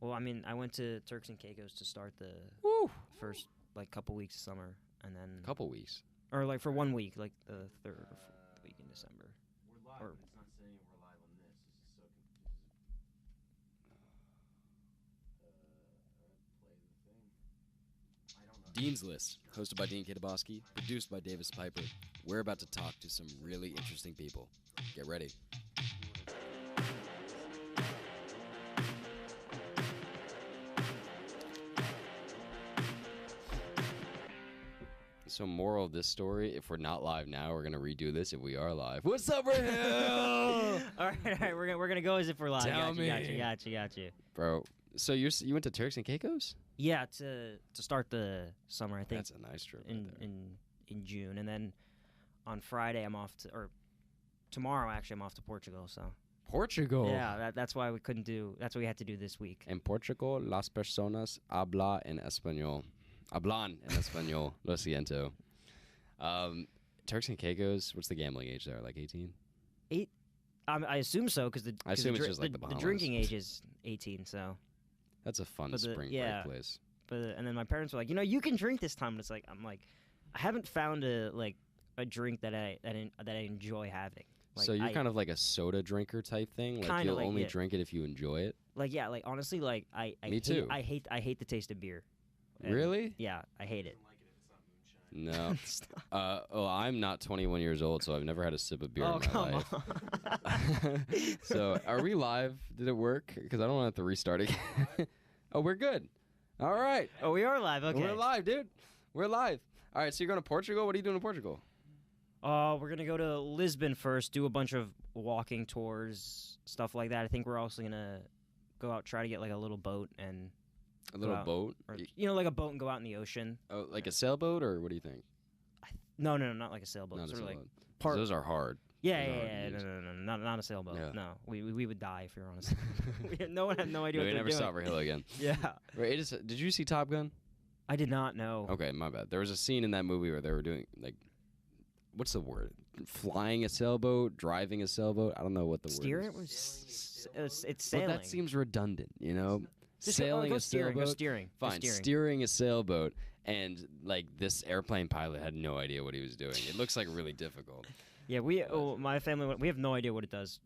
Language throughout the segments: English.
Well, I mean, I went to Turks and Caicos to start the first like couple weeks of summer, and then Couple weeks. or like for 1 week, like the third or fourth week in December. We're live, Or- but it's not saying we're live on this. This is so play the thing. I don't know. Dean's List, hosted by Dean Kitaboski, produced by Davis Piper. We're about to talk to some really interesting people. Get ready. So, moral of this story, if we're not live now, we're going to redo this if we are live. What's up, Rahill? all right, we're gonna go as if we're live. Tell me. Got you. Bro, so you went to Turks and Caicos? Yeah, to start the summer, I think. That's a nice trip right there. in June, and then on Friday I'm off to, or tomorrow actually I'm off to Portugal. So Portugal? yeah, that's why we couldn't do. That's what we had to do this week. En Portugal, las personas hablan en español. Hablan en español. Lo siento. Turks and Caicos, what's the gambling age there? Like 18? I assume so because I assume it's just like the Bahamas. drinking age is 18. So, That's a fun But spring yeah. break place. and then my parents were like, you can drink this time. And it's like I'm like, I haven't found a drink that I enjoy having. Like, So you're kind of like a soda drinker type thing? Like Kinda you'll like, only yeah. drink it if you enjoy it? honestly, like I Me too. I hate the taste of beer. And, Really? Yeah, I hate it. I don't like it if it's not moonshine. No. I'm not 21 years old, so I've never had a sip of beer in my come life. on. So are we live? Did it work? Because I don't want to have to restart again. Oh, we're good. All right. Oh, we are live. Okay. We're live, dude. We're live. All right, so you're going to Portugal? What are you doing in Portugal? We're gonna go to Lisbon first, do a bunch of walking tours, stuff like that. I think we're also gonna go out, try to get like a little boat and A little out. boat? or, like a boat and go out in the ocean. Oh, like a sailboat, or what do you think? No, not like a sailboat. Not a sort of sailboat. like part. Those are hard. Yeah, Those are hard yeah, to use. no, not a sailboat. Yeah. No, we would die if you're honest. No one had no idea No, what we they never were saw doing. Rahill again. Yeah, Right, did you see Top Gun? I did not know. Okay, my bad. There was a scene in that movie where they were doing, like, what's the word? Flying a sailboat, driving a sailboat. I don't know what the Steering word is. it's sailing. Well, that seems redundant, you know? Just Sailing go a steering, sailboat. go steering, go Fine, steering. steering a sailboat, and like this airplane pilot had no idea what he was doing. It looks like really difficult. Yeah, my family, we have no idea what it does,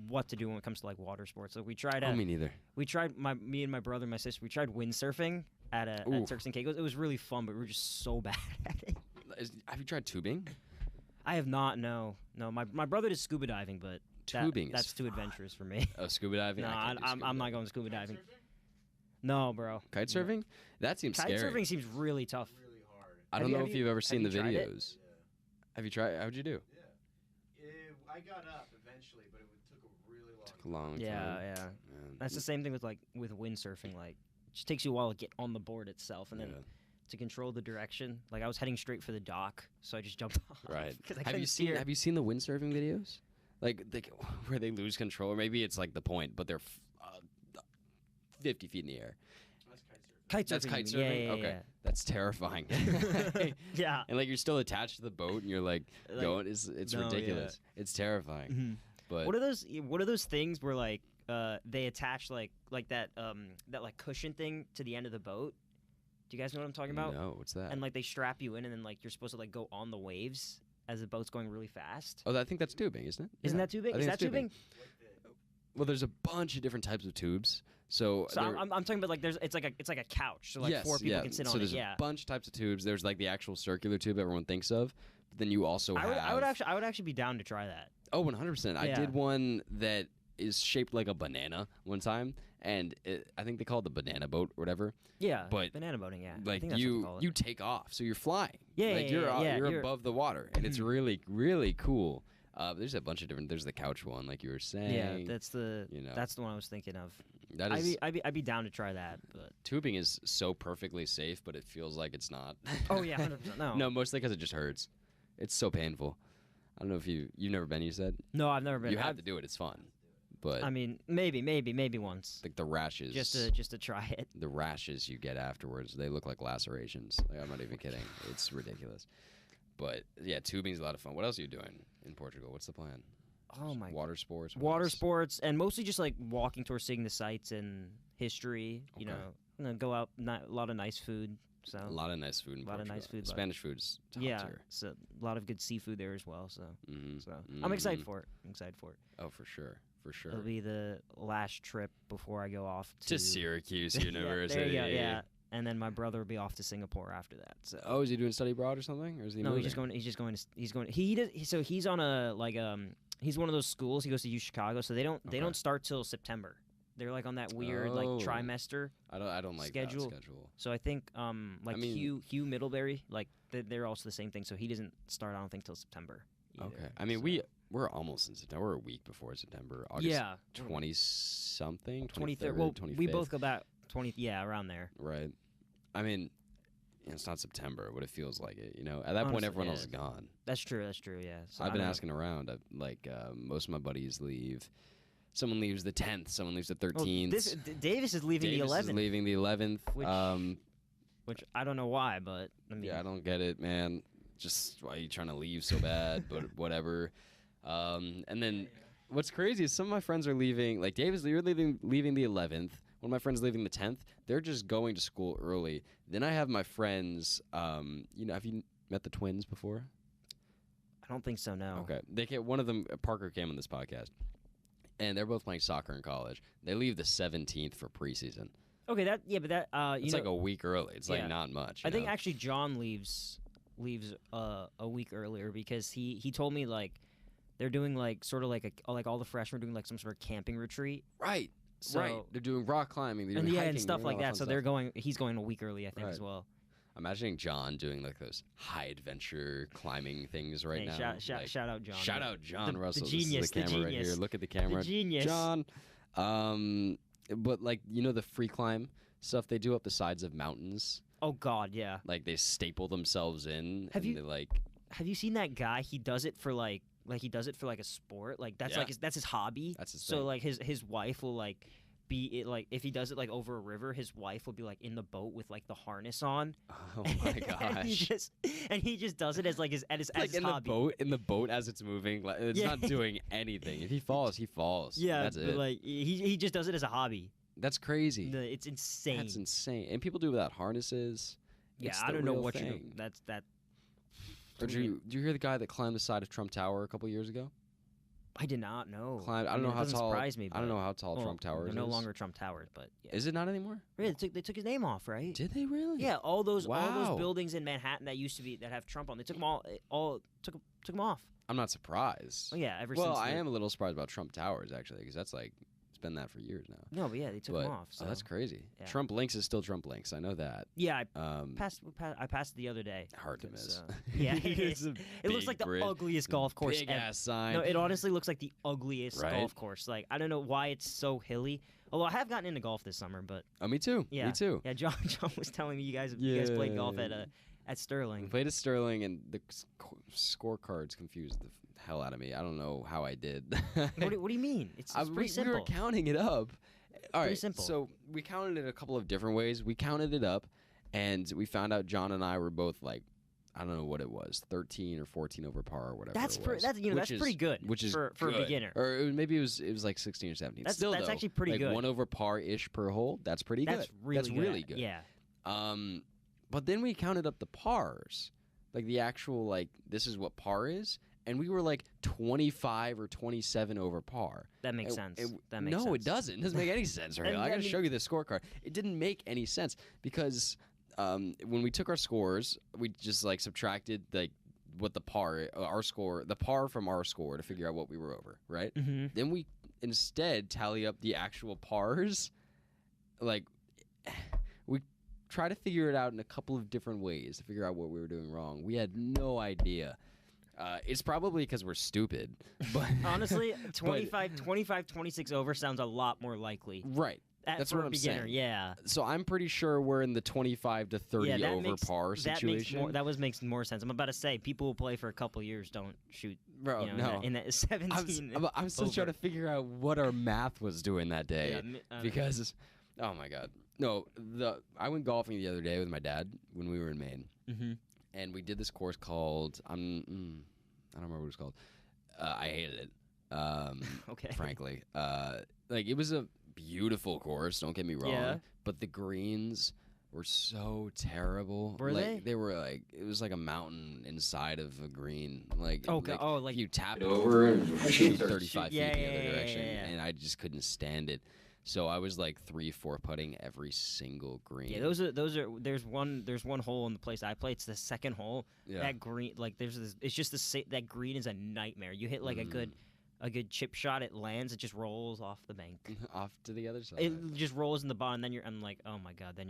what to do when it comes to like water sports. So we tried. Oh, me neither. We tried me and my brother and my sister. We tried windsurfing at Turks and Caicos. It was really fun, but we were just so bad at it. Have you tried tubing? I have not. No. My brother did scuba diving, but Tubing is that's too adventurous for me. Oh, scuba diving? No, I can't do scuba I'm not diving. going scuba diving. No, bro. Kite surfing? That seems Kite scary. surfing seems really tough. Really hard. I don't know if you've ever seen the have you tried it? videos. Yeah. Have you tried? How'd you do? Yeah. I got up eventually, but it took a really long Took a long time. Yeah. Man. That's the same thing with windsurfing. Like, it just takes you a while to get on the board itself, and then Yeah. to control the direction. Like, I was heading straight for the dock, so I just jumped off. Right. 'cause I Have couldn't you seen steer. Have you seen the windsurfing videos? Like where they lose control, or maybe it's like the point, but they're 50 feet in the air. That's kite surfing. Kite surfing? That's kite you mean? surfing. Yeah, Okay, yeah. that's terrifying. Yeah. And like you're still attached to the boat, and you're like going. It's no, ridiculous. It's terrifying. Mhm. But What are those things where like they attach like that like cushion thing to the end of the boat? Do you guys know what I'm talking about? No, what's that? And like they strap you in, and then like you're supposed to like go on the waves as the boat's going really fast. Oh, I think that's tubing, isn't it? Isn't Yeah. that tubing? I Is think that it's tubing? Well, there's a bunch of different types of tubes. So I'm talking about like it's like a couch, so like yes, four people yeah. can sit so on it. there's Yeah. a bunch of types of tubes. There's like the actual circular tube everyone thinks of, but then you also have. I would actually be down to try that. Oh, 100%. I Yeah. did one that is shaped like a banana one time, and I think they call it the banana boat or whatever. Yeah. But, banana boating. Yeah. I Like think that's what they call it. you take off, so you're flying. Yeah, like yeah, you're you're- above the water, and it's really really cool. There's a bunch of different. There's the couch one, like you were saying. Yeah, that's the you know. that's the one I was thinking of. That is I'd be down to try that, but tubing is so perfectly safe, but it feels like it's not. oh yeah, 100%. No, No, mostly because it just hurts. It's so painful. I don't know if you've never been. You said no, I've never been. you have to do it. It's fun, but I mean, maybe once, like the rashes, just to try it. the rashes you get afterwards, they look like lacerations. Like, I'm not even kidding. It's ridiculous. But yeah, tubing's a lot of fun. What else are you doing in Portugal? What's the plan? Oh my. Water sports. what Water else? sports, and mostly just like walking towards seeing the sights and history. You Okay. know, and then go out. A lot of nice food. So A lot of nice food in lot of Portugal. nice food, but- Spanish food's top yeah, tier. so a lot of good seafood there as well. So Mm-hmm. I'm excited for it. I'm excited for it. Oh, for sure. For sure. It'll be the last trip before I go off To Syracuse Yeah, University. there you go. Yeah, and then my brother will be off to Singapore after that. So. Oh, is he doing study abroad or something? Or is he No, moving? he's just going. So he's on a he's one of those schools. He goes to U Chicago, so they Okay. don't start till September. They're like on that weird like Oh. trimester. I don't like schedule. that schedule. So I think like I mean- Hugh Middlebury, like they're also the same thing. So he doesn't start I don't think till September. Either. Okay. I mean, So- we're almost in September. We're a week before September. August yeah 20 something. 23rd. Well, 25th. we both go back 20. Yeah, around there. Right. I mean, it's not September, but it feels like it. You know, at that point, Honestly, everyone yeah. else is gone. That's true. That's true. Yeah. So I've I been don't know. asking around. Most of my buddies leave. Someone leaves the 10th. Someone leaves the Well, 13th. Davis is leaving Davis the 11th, is leaving the 11th. which I don't know why, but I mean, Yeah, I don't get it, man. Just why are you trying to leave so bad? But whatever. And then what's crazy is some of my friends are leaving. Like Davis, you're leaving the 11th. One of my friends leaving the 10th. They're just going to school early. Then I have my friends. Have you met the twins before? I don't think so. No. Okay. One of them, Parker, came on this podcast, and they're both playing soccer in college. They leave the 17th for preseason. Okay. But that It's like a week early. It's yeah. like not much. I you think know? actually John leaves a week earlier because he told me like they're doing like sort of like all the freshmen are doing like some sort of camping retreat. Right. So, Right. They're doing rock climbing. They're and doing yeah, hiking, and stuff they're doing like all that. So fun stuff. he's going a week early, I think, as Right. well. Imagining John doing like those high adventure climbing things right Hey, now. shout out John. Shout out John The Russell. genius, This is the camera right genius. here. Look at the camera. The genius. John. But like the free climb stuff they do up the sides of mountains. Oh God, yeah. Like they staple themselves in. Have and you- They like. Have you seen that guy? He does it for like he does it for like a sport. Like that's Yeah. that's his hobby. That's his So thing. like his wife will like be it like if he does it like over a river, his wife will be like in the boat with like the harness on. Oh my and he gosh. just does it as like his as Like his in hobby. the boat as it's moving, like it's Yeah. not doing anything. If he falls, he falls. Yeah, that's but it. like he just does it as a hobby. That's crazy. It's insane. That's insane. And people do it without harnesses. Yeah, It's I the don't know real what you're thing. doing. That's that. Or did you hear the guy that climbed the side of Trump Tower a couple years ago? I did not know. Climbed. I don't mean, know it how doesn't tall. surprise me. I don't but- know how tall well, Trump Tower they're is. no longer Trump Towers, but yeah. Is it not anymore? Really, they took his name off, right? Did they really? Yeah, all those Wow. buildings in Manhattan that used to be that have Trump on, they took them all took them off. I'm not surprised. Oh yeah, ever Well, since. I am a little surprised about Trump Towers actually, because that's like it's been that for years now. No, but yeah, they took But them off. So that's crazy. yeah. Trump Links is still Trump Links. I know that. yeah, Um, I passed it the other day. hard to 'cause, miss. yeah, It's a it looks big like the bridge, ugliest golf course Big ever. ass sign. No, it honestly looks like the ugliest Right? golf course. Like I don't know why it's so hilly. Although I have gotten into golf this summer, but Oh, me too. yeah, Me too. Yeah, John was telling me you guys played golf Yeah. at We Sterling. played at Sterling, and the scorecards confused the hell out of me. I don't know how I did. What do you mean? It's pretty we simple. were counting it up. All right, simple. so we counted it a couple of different ways. We counted it up, and we found out John and I were both like, I don't know what it was, 13 or 14 over par or whatever. That's it pretty. was, That's which is- pretty good. Which is for a good. beginner. Or maybe it was like 16 or 17. That's Still, that's though, actually pretty like good. 1 over par ish per hole. That's pretty That's good. really That's good. really good. Yeah. But then we counted up the pars, like the actual like this is what par is, and we were like 25 or 27 over par. That makes And- sense. and- That makes sense. No, it doesn't. It doesn't make any sense. Right? And I got I to mean- show you the scorecard. It didn't make any sense because when we took our scores, we just like subtracted like what the par, our score, the par from our score to figure out what we were over. Right. Mm-hmm. Then we instead tally up the actual pars. Like we try to figure it out in a couple of different ways to figure out what we were doing wrong. We had no idea. It's probably because we're stupid. But Honestly, 25, 26 over sounds a lot more likely. right. That's for what a I'm beginner. saying. Yeah. So I'm pretty sure we're in the 25 to 30 Yeah, that over makes- par situation. Makes more sense. I'm about to say people who play for a couple years don't shoot. Bro, you know, no. in that 17. I'm still trying to figure out what our math was doing that day. Yeah, I don't know. Because, oh my God. No, I went golfing the other day with my dad when we were in Maine. Mm-hmm. And we did this course called, I don't remember what it's called. I hated it. Okay. frankly. Like, it was a beautiful course, don't get me wrong. Yeah. But the greens were so terrible. Were like, they? were like, it was like a mountain inside of a green. Like, Oh, God. Oh, like you tap it over and shoot 35 feet Yeah, the yeah, other yeah, direction. yeah. And I just couldn't stand it. So I was like 3-4 putting every single green. Yeah, those are. There's one hole in the place I play. It's the second hole. Yeah. That green, like there's this. It's just that green is a nightmare. You hit like a good chip shot, it lands, it just rolls off the bank. Off to the other side. It just rolls in the bottom. Then I'm like, oh my god. Then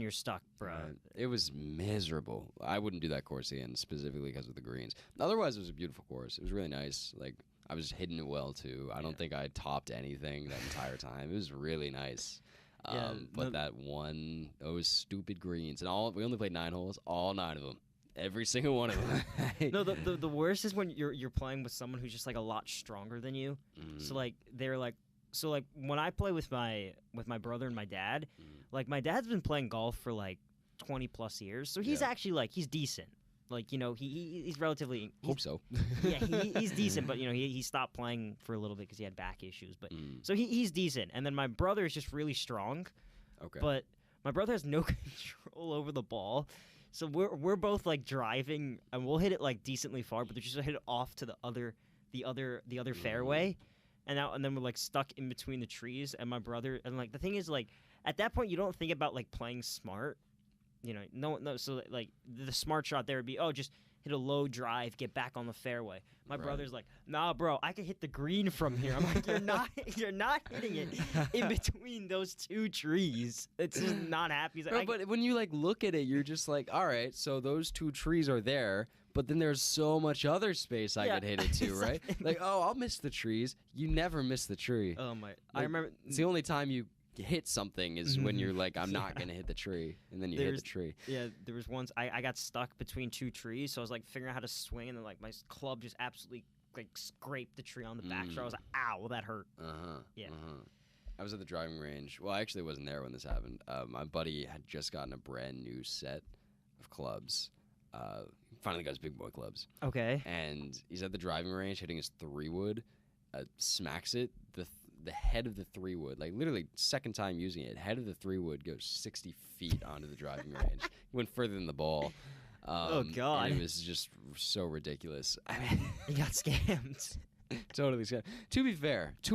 you're stuck, bro. It was miserable. I wouldn't do that course again, specifically because of the greens. Otherwise, it was a beautiful course. It was really nice. Like, I was hitting it well too. I don't think I topped anything that entire time. It was really nice. But those stupid greens, and we only played 9 holes, all 9 of them. Every single one of them. No, the worst is when you're playing with someone who's just like a lot stronger than you. So like they're like when I play with my brother and my dad, like my dad's been playing golf for like 20 plus years, so he's actually like he's decent. Like, you know, he's relatively Hope so. Yeah, he's decent, but you know he stopped playing for a little bit because he had back issues. But so he's decent, and then my brother is just really strong. Okay. But my brother has no control over the ball. So we're both like driving, and we'll hit it like decently far, but they just hit it off to the other fairway, and then we're like stuck in between the trees. And my brother, and like the thing is, like at that point you don't think about like playing smart, you know. No. So like the smart shot there would be, just hit a low drive, get back on the fairway. My brother's like, nah, bro, I can hit the green from here. I'm like, you're not hitting it in between those 2 trees. It's just not happy. He's like, But when you like look at it, you're just like, all right, so those 2 trees are there, but then there's so much other space I could hit it to, right? Like, I'll miss the trees. You never miss the tree. oh my! Like, I remember it's the only time you hit something is when you're like, I'm not gonna hit the tree, and then you hit the tree. Yeah, there was once I got stuck between 2 trees, so I was like figuring out how to swing, and then like my club just absolutely like scraped the tree on the back. So I was like, ow, that hurt. Yeah. I was at the driving range. Well, I actually wasn't there when this happened. My buddy had just gotten a brand new set of clubs. Finally got his big boy clubs. Okay. And he's at the driving range hitting his 3-wood, smacks it. The head of the 3-wood, like literally second time using it, head of the 3-wood goes 60 feet onto the driving range. Went further than the ball. Oh, God. And it was just so ridiculous. He got scammed. Totally scammed. To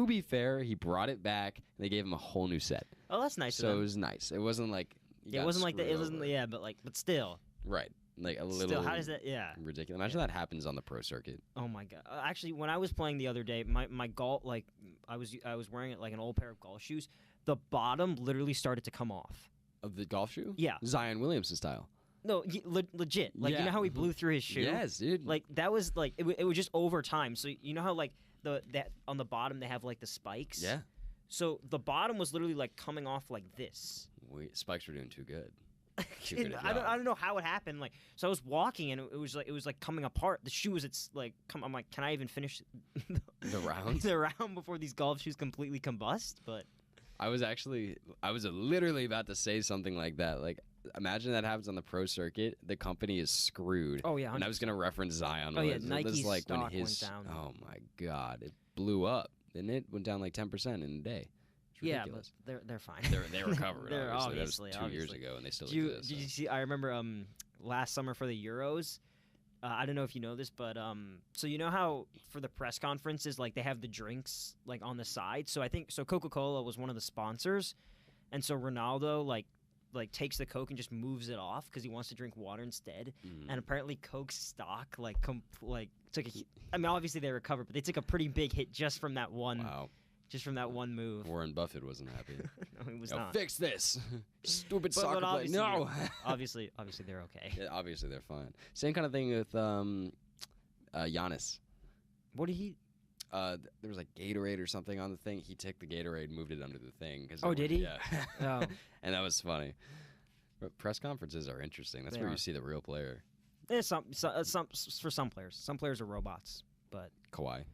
be fair, he brought it back, and they gave him a whole new set. Oh, that's nice. So it was nice. It wasn't like it wasn't like that. It wasn't. Yeah, but still. Right. Like a little. Still, how does that? Yeah. Ridiculous. Imagine that happens on the pro circuit. Oh my god! Actually, when I was playing the other day, my golf, like I was wearing like an old pair of golf shoes. The bottom literally started to come off. Of the golf shoe? Yeah. Zion Williamson style. No, legit. Like you know how he blew through his shoe? Yes, dude. Like that was like it was just over time. So you know how like that on the bottom they have like the spikes. Yeah. So the bottom was literally like coming off like this. Spikes were doing too good. I don't know how it happened. Like, so I was walking and it was like coming apart. The shoe was I'm like, can I even finish the round? The round before these golf shoes completely combust? But I was literally about to say something like that. Like, imagine that happens on the pro circuit. The company is screwed. Oh yeah, 100%. And I was gonna reference Zion. Oh yeah, Nike's like stock when his, went down. Oh my god, it blew up. Didn't it? Went down like 10% in a day. Yeah, but they're fine. They recovered. They're obviously. That was 2 years ago, and they still exist. Did you see? I remember last summer for the Euros. I don't know if you know this, but so you know how for the press conferences, like they have the drinks like on the side. So I think Coca-Cola was one of the sponsors, and so Ronaldo like takes the Coke and just moves it off because he wants to drink water instead. And apparently Coke's stock took a. I mean, obviously they recovered, but they took a pretty big hit just from that one. Wow. Just from that one move. Warren Buffett wasn't happy. No, he was not. Fix this. Stupid soccer play. No. obviously they're okay. Yeah, obviously they're fine. Same kind of thing with Giannis. What did he? There was like Gatorade or something on the thing. He took the Gatorade, moved it under the thing. Did he? Yeah. Oh. And that was funny. But press conferences are interesting. That's where you see the real player. There's some for some players. Some players are robots, but Kawhi.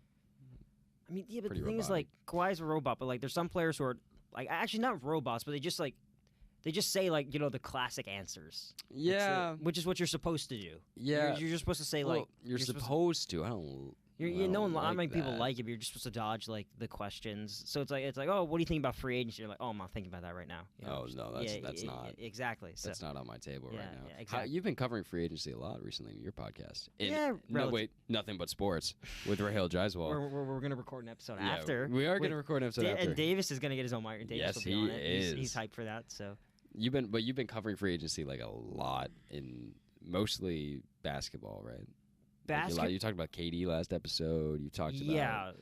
I mean, yeah, but Pretty the thing is, like, Kawhi's a robot, but like, there's some players who are like actually not robots, but they just say like the classic answers. Yeah, which is what you're supposed to do. Yeah, you're just supposed to say well, like you're supposed to. I don't Not many people that. like it, but you're just supposed to dodge like the questions. So it's like, oh, what do you think about free agency? You're like, oh, I'm not thinking about that right now. You know, Oh no, that's not exactly. So that's not on my table right now. Yeah, exactly. You've been covering free agency a lot recently in your podcast. Yeah, Nothing but sports with Rahill Jaiswal. we're gonna record an episode Yeah, after. we are gonna record an episode after. And Davis is gonna get his own mic. Davis Yes, will be on he it. is. He's hyped for that. So You've been covering free agency like a lot in mostly basketball, right? You talked about KD last episode. You talked about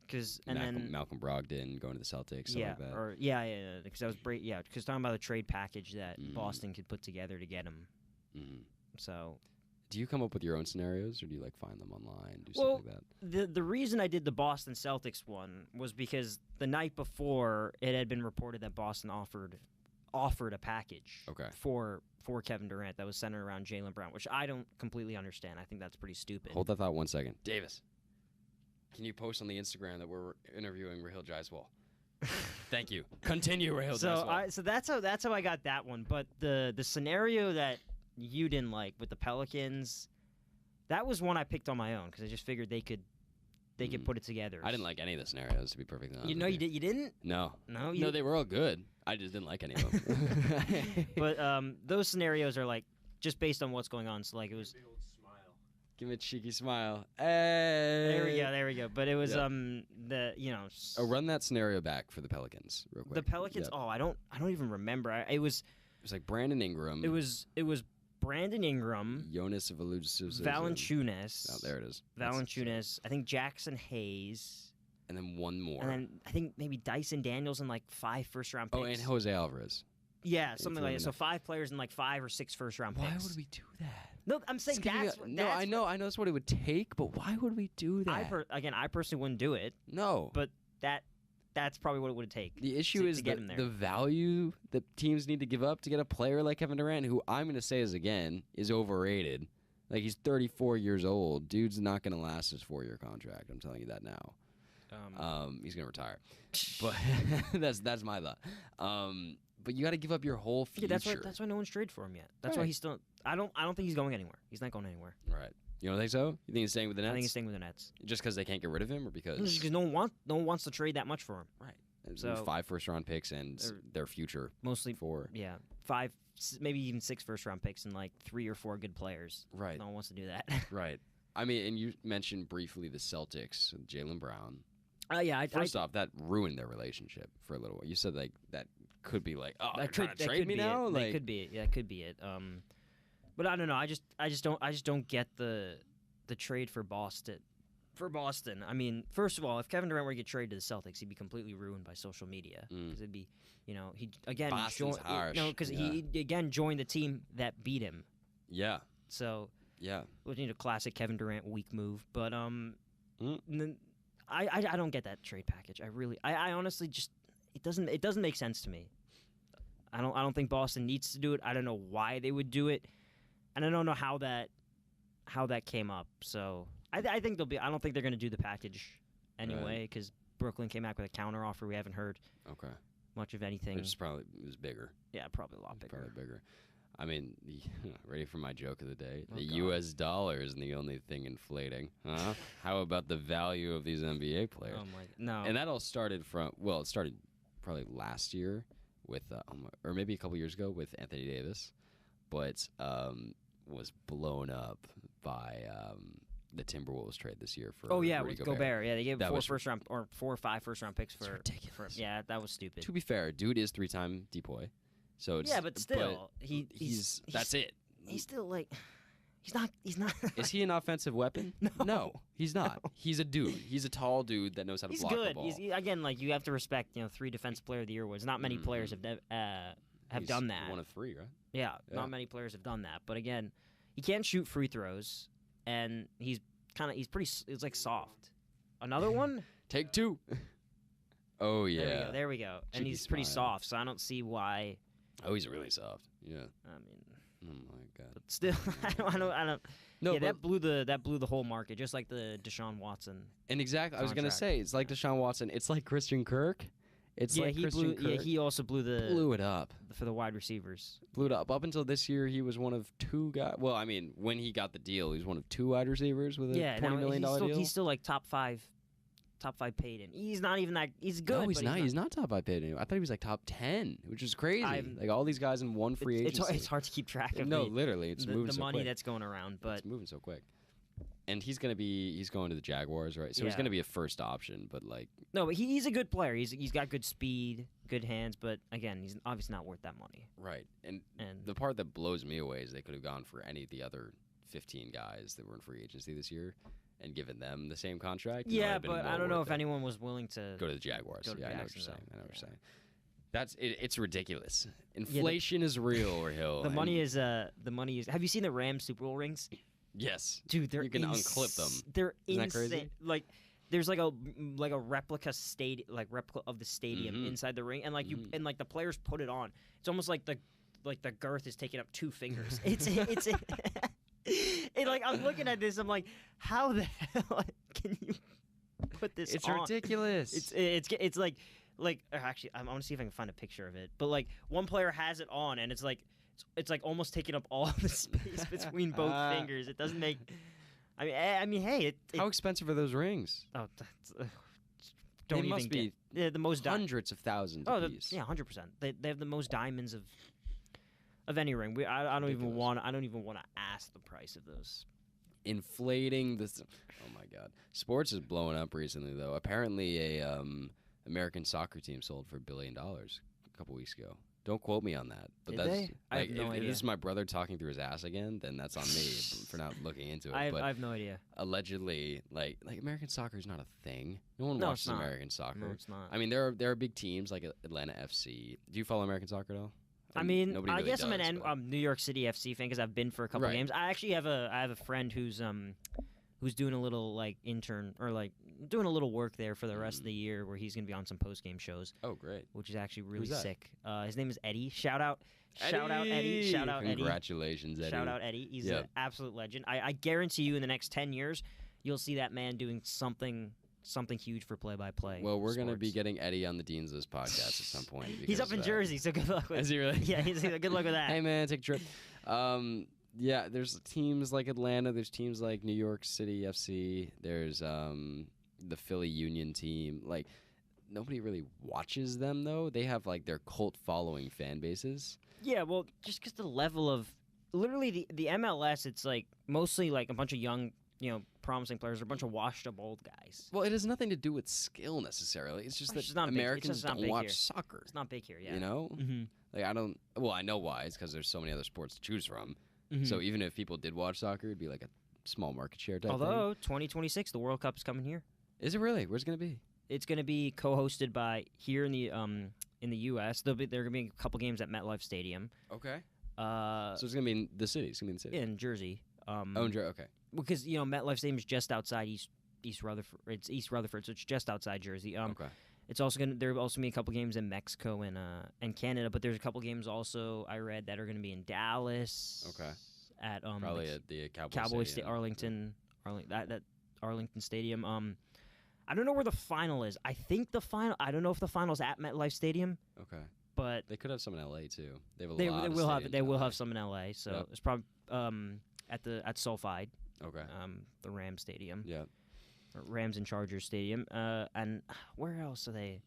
because Malcolm Brogdon going to the Celtics, stuff like that. because I was because talking about the trade package that Boston could put together to get him. Mm. So, do you come up with your own scenarios, or do you like find them online, do stuff like that? The reason I did the Boston Celtics one was because the night before it had been reported that Boston offered a package for Kevin Durant that was centered around Jaylen Brown, which I don't completely understand. I think that's pretty stupid. Hold that thought 1 second. Davis, can you post on the Instagram that we're interviewing Rahill Jaiswal? Thank you. Continue, Rahill Jaiswal. So that's how I got that one. But the scenario that you didn't like with the Pelicans, that was one I picked on my own because I just figured they could put it together. I didn't like any of the scenarios, to be perfectly honest. You didn't? No. No, they were all good. I just didn't like any of them. But those scenarios are like just based on what's going on. So like it was. Big old smile. Give me a cheeky smile. Hey. There we go. But it was run that scenario back for the Pelicans real quick. The Pelicans. Yep. Oh, I don't even remember. It was like Brandon Ingram. It was Brandon Ingram. Jonas Valanciunas. Valanciunas. Oh, there it is. Valanciunas. I think Jackson Hayes. And then one more. And then I think maybe Dyson Daniels and like 5 first-round picks. Oh, and Jose Alvarez. Yeah, something like that. So 5 players and like 5 or 6 first-round picks. Why would we do that? No, I'm saying I know that's what it would take, but why would we do that? I personally wouldn't do it. No. But that's probably what it would take. The issue is the value that teams need to give up to get a player like Kevin Durant, who I'm going to say is overrated. Like, he's 34 years old. Dude's not going to last his 4-year contract. I'm telling you that now. He's going to retire. But that's my thought. But you got to give up your whole future. Yeah, that's why no one's traded for him yet. That's why he's still. I don't think he's going anywhere. He's not going anywhere. Right. You don't think so? You think he's staying with the Nets? I think he's staying with the Nets. Just because they can't get rid of him, or because? Just because no one wants to trade that much for him. Right. So 5 first-round picks and their future. Mostly 4. Yeah, 5, maybe even 6 first-round picks and like 3 or 4 good players. Right. No one wants to do that. Right. I mean, and you mentioned briefly the Celtics, Jaylen Brown. Yeah. First off, that ruined their relationship for a little while. You said like that could be like, oh, that could trade me now. That could be it. Yeah, that could be it. But I don't know. I just don't get the trade for Boston. For Boston, I mean, first of all, if Kevin Durant were to get traded to the Celtics, he'd be completely ruined by social media because it'd be, he again because he again joined the team that beat him. Yeah. So yeah, it was a classic Kevin Durant weak move. But then I don't get that trade package. I honestly just it doesn't make sense to me. I don't think Boston needs to do it. I don't know why they would do it, and I don't know how that came up. So I think they'll be. I don't think they're going to do the package anyway because Brooklyn came back with a counter offer. We haven't heard much of anything. It was bigger. Yeah, probably a lot bigger. Probably bigger. I mean, ready for my joke of the day? Oh, the God. U.S. dollar isn't the only thing inflating. Huh? How about the value of these NBA players? Oh my, no. And that all started it started probably last year with, or maybe a couple years ago with Anthony Davis, but was blown up by the Timberwolves trade this year for with Gobert. Yeah, they gave 4 or 5 first-round picks for ridiculous. Yeah, that was stupid. To be fair, dude is 3-time DPOY. So it's, but still, he's that's it. He's still like, he's not. Is he an offensive weapon? No, he's not. No. He's a dude. He's a tall dude that knows how to block the ball. He's good. Again, like you have to respect, 3 Defensive Player of the Year awards. Not many players have done that. 1 of 3, right? Yeah, not many players have done that. But again, he can't shoot free throws, and he's it's like soft. Another one? Take 2. Oh yeah. There we go. And Cheeky he's pretty smile. soft, so I don't see why. Oh, he's really soft. Yeah. I mean, oh my god. but still, I don't. No, yeah, but that blew the whole market, just like the Deshaun Watson. and exactly, I was gonna contract. say it's like Deshaun Watson. It's like Christian Kirk, It's yeah, like he Christian blew. Yeah, Kirk he also blew blew it up. for the wide receivers. Blew it up. Up until this year, he was one of 2 guys. Well, I mean, when he got the deal, he was one of 2 wide receivers with a Yeah, $20 million deal. he's still like top five paid, and he's not even that. He's good. No, he's but not. He's not top 5 paid anymore. I thought he was like top 10, which is crazy. I'm- Like all these guys in one free agency. It's hard to keep track of. No, the, literally, it's the, moving the so money quick. that's going around, but It's moving so quick. And he's going to the Jaguars, right? So he's Yeah. going to be a first option, but like, no, but he's a good player. He's got good speed, good hands, but again, he's obviously not worth that money. right. And And the part that blows me away is they could have gone for any of the other 15 guys that were in free agency this year and given them the same contract. yeah, but I don't know if anyone anyone was willing to go to the Jaguars. go to Yeah, I know what you're saying. Jacksonville. I know what you're Yeah. saying. It's ridiculous. Inflation is real, Rahill. The and- money is. Have you seen the Rams Super Bowl rings? Yes. Dude, they're You can unclip them. They're Isn't that insane. crazy? Like, there's like a replica replica of the stadium Mhm. inside the ring, and like Mhm. and like the players put it on. It's almost like the girth is taking up 2 fingers. It's like I'm looking at this. I'm like, how the hell can you put this It's on? ridiculous. It's like actually I want to see if I can find a picture of it. But like one player has it on, and it's like almost taking up all the space between both fingers. It doesn't make. I mean, hey, How expensive are those rings? oh, that's, don't They even must be get, the most hundreds of thousands oh, a piece. yeah, 100%. They have the most diamonds of any ring. I don't even Ridiculous. want to ask the price of those. Inflating this. Oh my God, sports is blowing up recently though. Apparently, a American soccer team sold for $1 billion a couple weeks ago. Don't quote me on that, but Did that's they? I have like no if idea. this is my brother talking through his ass again, then that's on me for not looking into it. I but have no idea. allegedly, like American soccer is not a thing. No one No, watches it's not. American soccer. No, it's not. I mean, there are big teams like Atlanta FC. Do you follow American soccer at all? I mean, nobody I really guess I'm does, an but- New York City FC fan because I've been for a couple Right. games. I actually have a friend who's doing a little like intern or like doing a little work there for the rest of the year where he's gonna be on some post game shows, Oh, great. which is actually really Who's that? sick. His name is Eddie. Shout out Eddie. Shout out Eddie. Congratulations, Eddie. Shout out Eddie. He's Yep. an absolute legend. I guarantee you in the next 10 years you'll see that man doing something huge for play-by-play. Well, we're going to be sports. getting Eddie on the Dean's List podcast at some point. He's up in because, Jersey, so good luck with. Is he really? Yeah, good luck with that. Hey, man, take a trip. Yeah, there's teams like Atlanta. There's teams like New York City FC. There's the Philly Union team. Like, nobody really watches them, though. They have, like, their cult following fan bases. Yeah, well, just because the level of literally the MLS, it's like mostly like a bunch of young, promising players, or a bunch of washed up old guys. Well, it has nothing to do with skill necessarily. It's just It's that just not big- it's Americans just not don't big watch here. soccer. It's not big here, yeah. You know? Mm-hmm. Like, I don't. Well, I know why. It's because there's so many other sports to choose from. Mm-hmm. So even if people did watch soccer, it'd be like a small market share type thing. Although 2026, the World Cup is coming here. Is it really? Where's it going to be? It's going to be co-hosted by here in the U.S. There are going to be a couple games at MetLife Stadium. Okay. So it's going to be in the city. It's going to be in the city. In Jersey. Okay. Because MetLife Stadium is just outside East Rutherford. It's East Rutherford, so it's just outside Jersey. Okay. It's also there will also be a couple games in Mexico and Canada, but there's a couple games also I read that are going to be in Dallas. Okay. At Probably at the Cowboys Stadium. that Arlington Stadium. I don't know where the final is. I think the final. I don't know if the final's at MetLife Stadium, Okay. but They could have some in LA too. They have a they lot of will have stadiums they in will LA. have some in LA. So Yep. it's probably at SoFi, Okay. the Rams Stadium. Yeah. Or Rams and Chargers Stadium. And where else are they?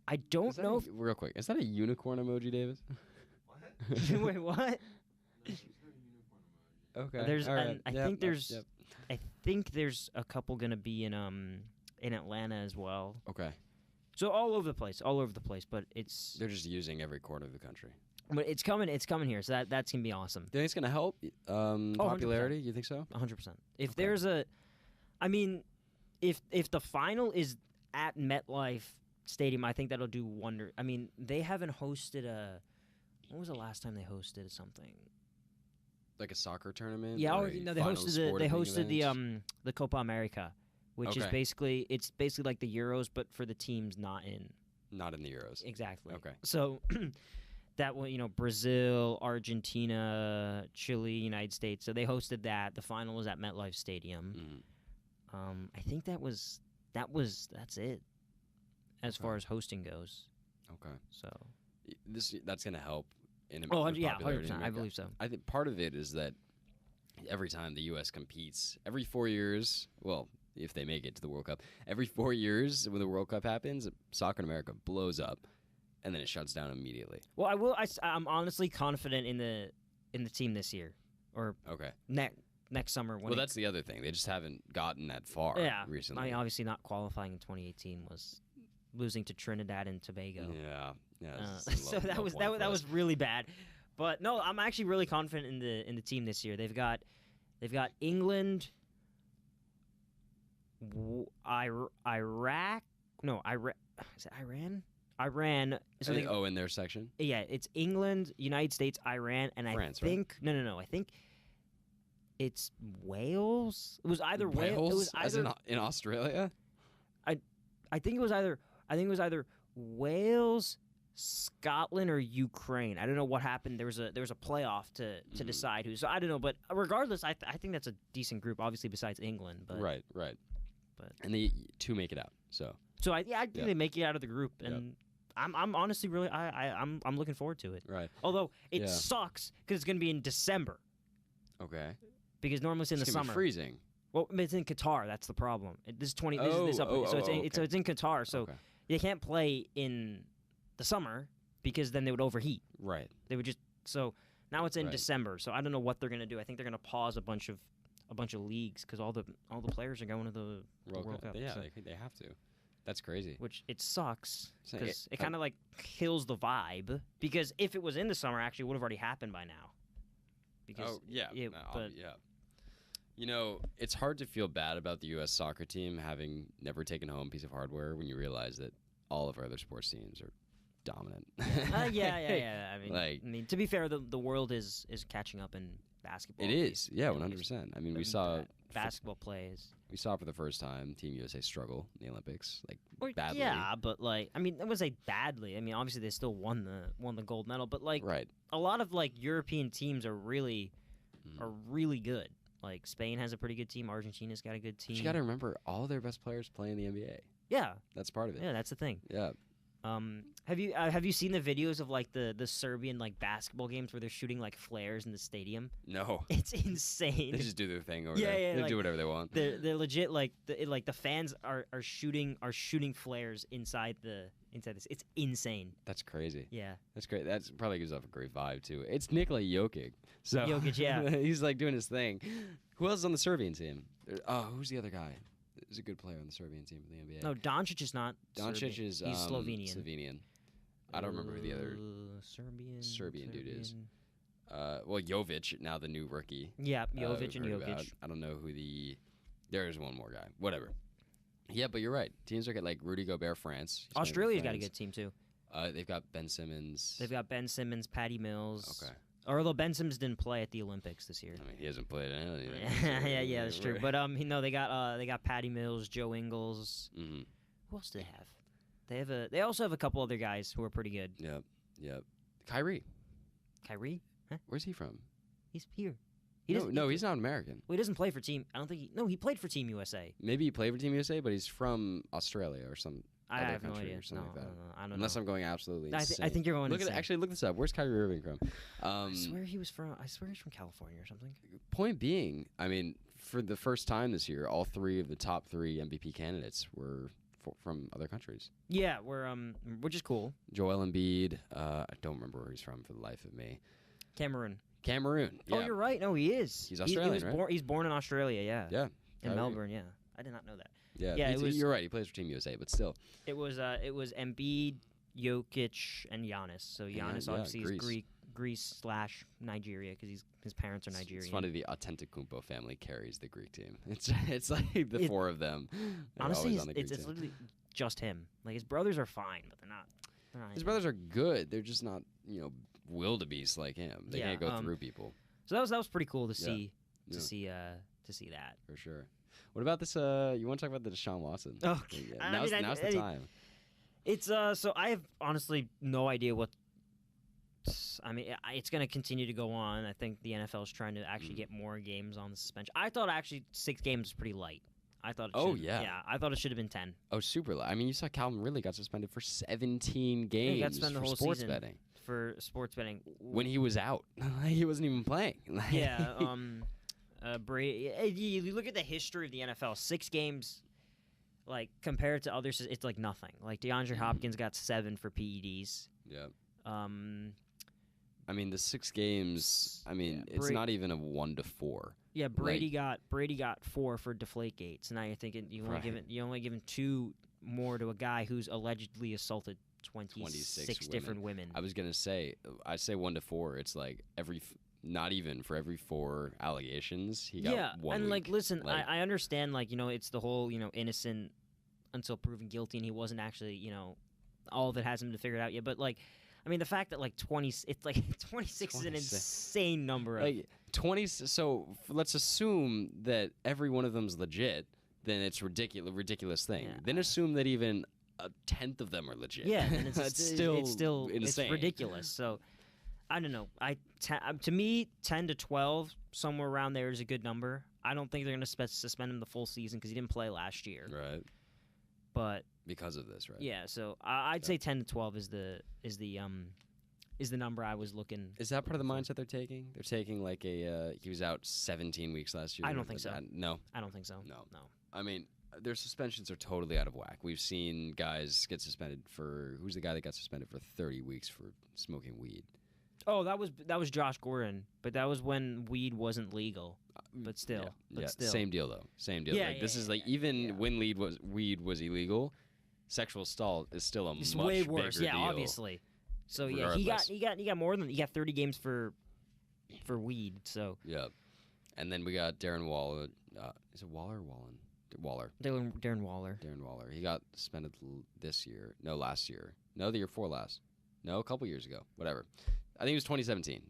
I don't know. Real quick, is that a unicorn emoji, Davis? If, wait, what? Okay. There's, all right. and I Yep, think there's, yep. I think there's a couple gonna be in Atlanta as well. Okay. So all over the place. But it's They're just using every corner of the country. coming. It's coming here. So that's gonna be awesome. Do you think it's gonna help 100%. popularity? You think so? 100%. If Okay. there's if the final is at MetLife Stadium, I think that'll do wonder. I mean, they haven't hosted when was the last time they hosted something? Like a soccer tournament? Yeah, or or, a they final hosted sporting the event? the Copa America, which is Okay. basically like the Euros, but for the teams not in. Not in the Euros. Exactly. Okay. So that one, Brazil, Argentina, Chile, United States. So they hosted that. The final was at MetLife Stadium. Mhm. I think that's it. as far as hosting goes. Okay. So. That's gonna help. Yeah, popularity 100%. I believe so. I think part of it is that every time the U.S. competes, every 4 years, well, if they make it to the World Cup, every 4 years when the World Cup happens, soccer in America blows up, and then it shuts down immediately. Well, I'm honestly confident in the team this year, or Okay. next summer. Well, that's the other thing. They just haven't gotten that far recently. I mean, obviously not qualifying in 2018 was losing to Trinidad and Tobago. Yeah. So that was really bad. But no, I'm actually really confident in the team this year. They've got England, Iraq. No, is it Iran? Iran. So in their section. Yeah, it's England, United States, Iran, and France, I think no. I think it's Wales. It was either Wales. It was either in Australia. I think it was either Wales, Scotland, or Ukraine. I don't know what happened. There was a playoff to decide who. So I don't know, but regardless, I think that's a decent group. Obviously, besides England, but Right. But and the two make it out. So I think they make it out of the group, and I'm honestly really I'm looking forward to it. Right. Although it sucks because it's gonna be in December. Okay. Because normally it's in the summer. Be freezing. Well, it's in Qatar. That's the problem. This is it's in Qatar. So they can't play in the summer because then they would overheat. Right. They would just now it's in December. So I don't know what they're gonna do. I think they're gonna pause a bunch of leagues because all the players are going to the World Cup. Yeah, they have to. That's crazy. Which it sucks because it kind of like kills the vibe. Because if it was in the summer, actually, it would have already happened by now. Because You know, it's hard to feel bad about the U.S. soccer team having never taken home a piece of hardware when you realize that all of our other sports teams are dominant. Yeah. I mean, to be fair, the world is catching up in basketball. It is, 100%. I mean, we saw basketball plays. We saw for the first time Team USA struggle in the Olympics, badly. Yeah, but I wouldn't say badly. I mean, obviously they still won the gold medal, but a lot of European teams are really good. Like Spain has a pretty good team. Argentina's got a good team. But you got to remember, all their best players play in the NBA. Yeah, that's part of it. Yeah, that's the thing. Yeah. Have you seen the videos of the Serbian basketball games where they're shooting flares in the stadium? No, it's insane. They just do their thing over there. They do whatever they want. They're legit the fans are shooting flares inside this. It's insane. That's crazy. Yeah, that's great. That's probably gives off a great vibe too. It's Nikola Jokic. So Jokic, yeah, he's doing his thing. Who else is on the Serbian team? Who's the other guy? There's a good player on the Serbian team in the NBA. No, Doncic is not. Doncic is he's Slovenian. Slovenian. I don't remember who the other Serbian dude is. Well, Jovic, now the new rookie. Yeah, Jovic and Jokic. I don't know who there's one more guy. Whatever. Yeah, but you're right. Teams are Rudy Gobert, France. Australia's got a good team too. They've got Ben Simmons. Patty Mills. Okay. Although Ben Simmons didn't play at the Olympics this year. I mean, he hasn't played in anything. Yeah, that's true. But they got Patty Mills, Joe Ingles. Mm-hmm. Who else do they have? They also have a couple other guys who are pretty good. Yep. Kyrie? Huh? Where's he from? He's here. He's not American. Well, he doesn't play for Team. I don't think he played for Team USA. Maybe he played for Team USA, but he's from Australia or some I other have no country idea. or something like that. I don't know. Unless I'm going absolutely insane. I think you're going insane. Actually, look this up. Where's Kyrie Irving from? I swear he's from California or something. Point being, I mean, for the first time this year, all three of the top three MVP candidates were from other countries. Yeah, which is cool. Joel Embiid. I don't remember where he's from for the life of me. Cameroon. Yeah. Oh, you're right. No, he is. He's Australian, right? He's born in Australia. Yeah. Yeah. In Melbourne. Yeah. I did not know that. Yeah. You're right. He plays for Team USA, but still. It was Embiid, Jokic, and Giannis. So Giannis obviously is Greece/Nigeria because his parents are Nigerian. It's funny the Antetokounmpo family carries the Greek team. It's like the four of them. Honestly, it's literally just him. His brothers are fine, but they're not. His brothers are good. They're just not wildebeests like him. They can't go through people. So that was pretty cool to see. To see that for sure. What about this? You want to talk about the Deshaun Watson? Oh, now's the time. It's so I have honestly no idea what. I mean, it's going to continue to go on. I think the NFL is trying to actually get more games on the suspension. I thought actually 6 games was pretty light. I thought. It Oh, should've- yeah. Yeah, I thought it should have been 10 Oh, super low. I mean, you saw Calvin Ridley got suspended for 17 games he got suspended the for whole sports season. betting for sports betting. when he was out. He wasn't even playing. Yeah. Brady. You look at the history of the NFL. 6 games, like compared to others, it's like nothing. Like DeAndre Hopkins got 7 for PEDs. Yeah. I mean, the 6 games. I mean, Yeah, it's not even a 1 to 4. Yeah, Brady got 4 for Deflategate. So now you're thinking you only given 2 more to a guy who's allegedly assaulted 26 different women. I was gonna say, I say 1 to 4. It's like not even for every 4 allegations, he got 1 and week. like, listen, Like- I understand, like, it's the whole, innocent until proven guilty, and he wasn't actually, all of it hasn't been figured out yet. But like, I mean, the fact that like 26 is an 26. insane number. Of, Like 20. So let's assume that every one of them's legit. Then it's ridiculous thing. Yeah. Then assume that even a tenth of them are legit. yeah, and it's still insane. It's ridiculous. So I don't know. To me, 10 to 12, somewhere around there is a good number. I don't think they're going to suspend him the full season because he didn't play last year. Right. But Because of this, right? yeah, so I'd say 10 to 12 is the number I was looking. Is that part of the mindset they're taking? They're taking like he was out 17 weeks last year. I don't think so. No. I don't think so. No. No. I mean, their suspensions are totally out of whack. We've seen guys get suspended for who's the guy that got suspended for 30 weeks for smoking weed? Oh, that was Josh Gordon, but that was when weed wasn't legal. But still, Yeah, still. same deal though. Same deal. Yeah, like this yeah, is yeah, like yeah, even yeah. when weed was illegal, sexual assault is still a It's much way worse. bigger Yeah, deal. obviously. So yeah, he got more than 30 games for weed. So Yeah, and then we got Darren Wallow. Is it Waller or Wallen? Waller. Darren Waller. Darren Waller. He got suspended this year. No, last year. No, the year before last. No, a couple years ago. Whatever. I think it was 2017.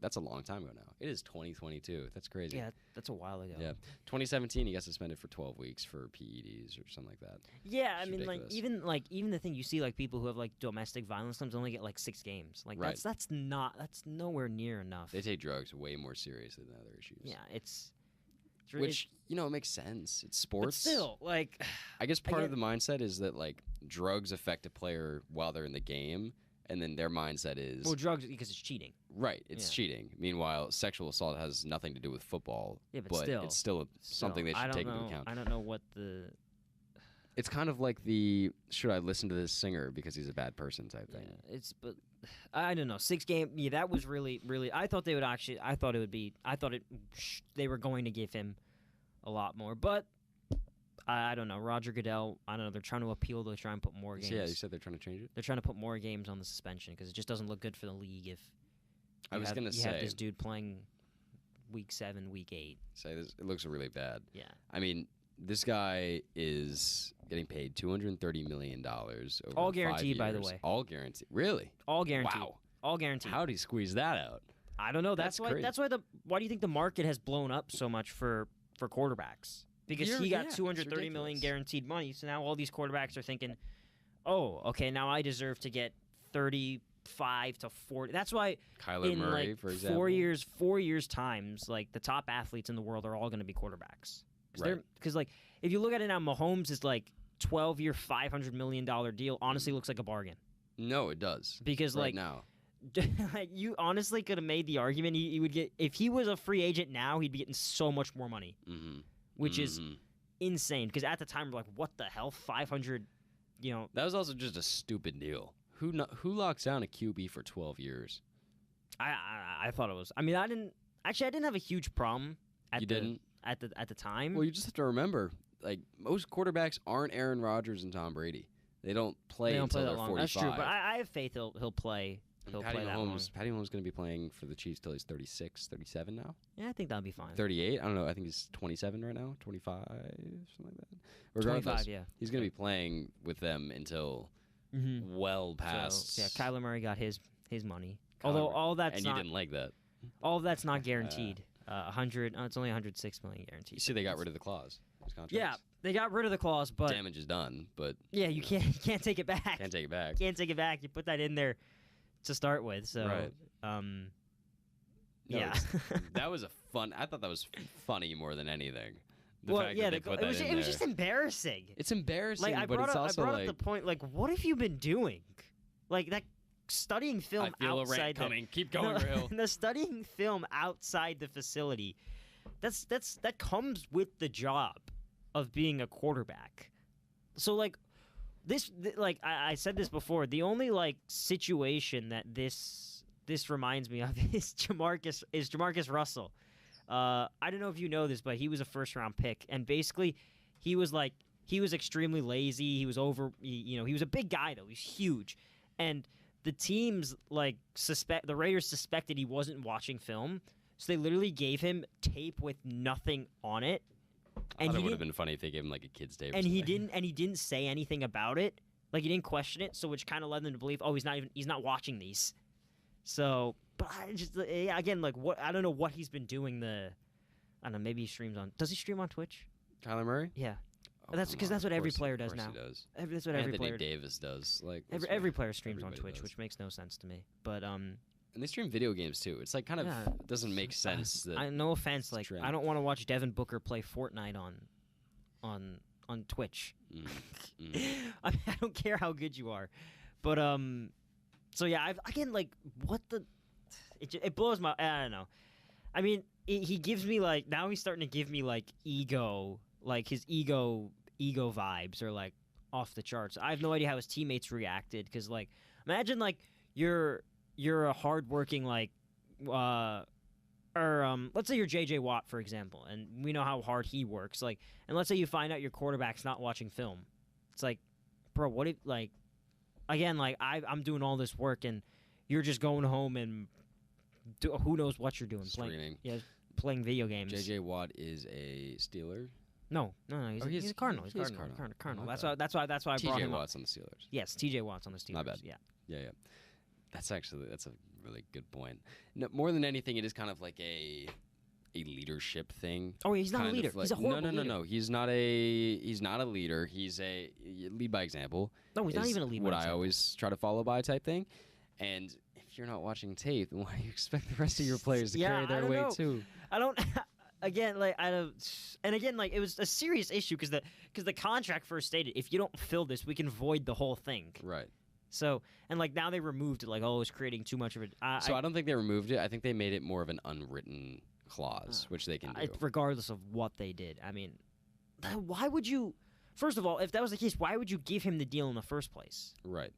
That's a long time ago now. It is 2022. That's crazy. Yeah, that's a while ago. Yeah. 2017, he got suspended for 12 weeks for PEDs or something like that. Yeah, I It's mean, ridiculous. even the thing you see, like people who have like domestic violence claims only get like 6 games. Like Right. that's nowhere near enough. They take drugs way more seriously than other issues. Yeah, it's Which, it makes sense. It's but sports. still, like, I guess part of get- the mindset is that, like, drugs affect a player while they're in the game, and then their mindset is, well, drugs because it's cheating. right, it's Yeah. cheating. Meanwhile, sexual assault has nothing to do with football, Yeah, but it's still something they I should don't take know, into account. I don't know what the It's kind of like should I listen to this singer because he's a bad person type thing. but I don't know. 6 game. Yeah, that was really. I thought they would actually. I thought they were going to give him a lot more, but I don't know. Roger Goodell. I don't know. They're trying to appeal to try and put more games. So, yeah, you said they're trying to change it? They're trying to put more games on the suspension because it just doesn't look good for the league if I was going to you have say, this dude playing week 7, week 8. it looks really bad. Yeah. I mean, this guy is getting paid $230 million over All 5 guaranteed, by the years. way. All guaranteed. Really? All guaranteed. Wow. All guaranteed. How'd he squeeze that out? I don't know. That's That's why. crazy. That's why why do you think the market has blown up so much for quarterbacks? Because he got it's $230 million ridiculous. guaranteed money. So now all these quarterbacks are thinking, "Oh, okay, now I deserve to get 35 to 40." That's why Kyler in Murray, like for example. 4 years times, like the top athletes in the world are all going to be quarterbacks. Right. Because like if you look at it now, Mahomes is like 12-year, $500 million deal. Honestly, looks like a bargain. No, it does. Because Right like now. you honestly could have made the argument he would get if he was a free agent now, he'd be getting so much more money, Mm-hmm. which is insane. Because at the time we're like, what the hell, 500, That was also just a stupid deal. Who locks down a QB for 12 years? I thought it was. I mean, I didn't have a huge problem. At the time. Well, you just have to remember, like, most quarterbacks aren't Aaron Rodgers and Tom Brady. They don't play until they're that long. 45. That's true, but I have faith he'll play. He'll Patty play that long. Mahomes is going to be playing for the Chiefs till he's 36, 37 now. Yeah, I think that'll be fine. 38. I don't know. I think he's 27 right now. 25, something like that. Regardless, 25, yeah. he's going to be playing with them until well past. So, yeah, Kyler Murray got his money. Kyler Although Murray. all that's and not you didn't like that. all of that's not guaranteed. 100. It's only 106 million guaranteed. You see, they got rid of the clause. in his contracts. Yeah, they got rid of the clause, but Damage is done, but yeah, you can't take it back. can't take it back. Can't take it back. You put that in there to start with. So, Right. No, yeah. that was a fun. I thought that was funny more than anything. The fact that they put that in it was there. just embarrassing. It's embarrassing, Like but it's also I brought like up the point. Like, what have you been doing? Like that studying film I feel a outside rant coming. Keep going, no, Rahill. the studying film outside the facility. That comes with the job of being a quarterback. So like I said this before. The only like situation that this reminds me of is Jamarcus Russell. I don't know if you know this, but he was a first-round pick, and basically, he was extremely lazy. He was he was a big guy though. He was huge, and the teams the Raiders suspected he wasn't watching film, so they literally gave him tape with nothing on it. And it would have been funny if they gave him like a kid's tape. And he didn't say anything about it. Like he didn't question it, so which kind of led them to believe, oh, he's not watching these. So, but I just again what I don't know what he's been doing. I don't know. Maybe he streams on. Does he stream on Twitch? Kyler Murray? Yeah. Oh, That's because that's what every player does now. He does. That's what every Anthony player. Davis does. Like Every player streams on everybody Twitch, does. which makes no sense to me. But And they stream video games too. It's like kind of doesn't make sense. That no offense, like trend. I don't want to watch Devin Booker play Fortnite on Twitch. I don't care how good you are, but so yeah, it blows my. I don't know. I mean, he gives me now he's starting to give me ego, his ego vibes are off the charts. I have no idea how his teammates reacted because imagine you're a hardworking let's say you're J.J. Watt, for example, and we know how hard he works. And let's say you find out your quarterback's not watching film. It's bro, what if I'm doing all this work and you're just going home and who knows what you're doing, streaming. playing video games. J.J. Watt is a Steeler. No, he's a Cardinal. He's a Cardinal. That's why I brought him T.J. up. Watt's on the Steelers. Yes, T.J. Watt's on the Steelers. Not bad. Yeah. That's a really good point. No, more than anything, it is kind of like a leadership thing. Oh, he's not a leader. He's a horrible leader. No. He's not a leader. He's a lead by example. No, he's not even a lead by what example. I always try to follow by type thing. And if you're not watching tape, then why do you expect the rest of your players to carry their weight too? I don't. Again, I don't. And again, it was a serious issue because the contract first stated if you don't fill this, we can void the whole thing. Right. So and now they removed it. It's creating too much of it. I don't think they removed it. I think they made it more of an unwritten clause, which they can do. Regardless of what they did. I mean, why would you? First of all, if that was the case, why would you give him the deal in the first place? Right.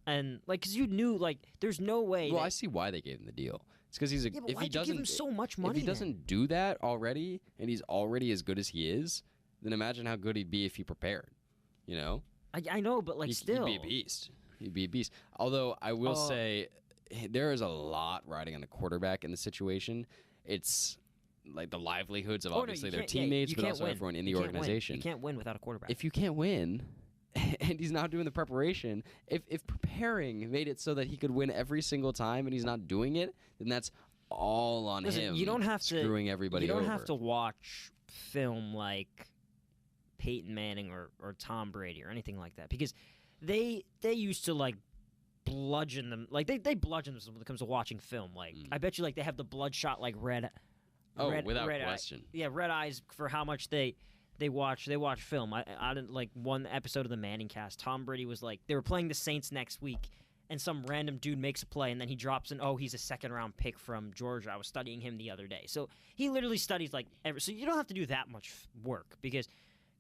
And because you knew there's no way. Well, I see why they gave him the deal. It's because he's a. Yeah, but if why'd he you doesn't give him so much money? If he doesn't do that already, and he's already as good as he is, then imagine how good he'd be if he prepared. You know. I know, but still, he'd be a beast. He'd be a beast. Although I will say, there is a lot riding on the quarterback in the situation. It's the livelihoods of obviously their teammates, but also everyone in the organization. You can't win without a quarterback. If you can't win, and he's not doing the preparation, if preparing made it so that he could win every single time, and he's not doing it, then that's all on him. You don't have to screwing everybody over. You don't have to watch film like Peyton Manning or Tom Brady or anything like that because they used to bludgeon them. They bludgeon themselves when it comes to watching film. I bet you they have the bloodshot red. Oh, red, without red question. Red eyes for how much they watch film. I didn't one episode of the Manning cast. Tom Brady was they were playing the Saints next week, and some random dude makes a play, and then he drops he's a second-round pick from Georgia. I was studying him the other day, so he literally studies so you don't have to do that much work because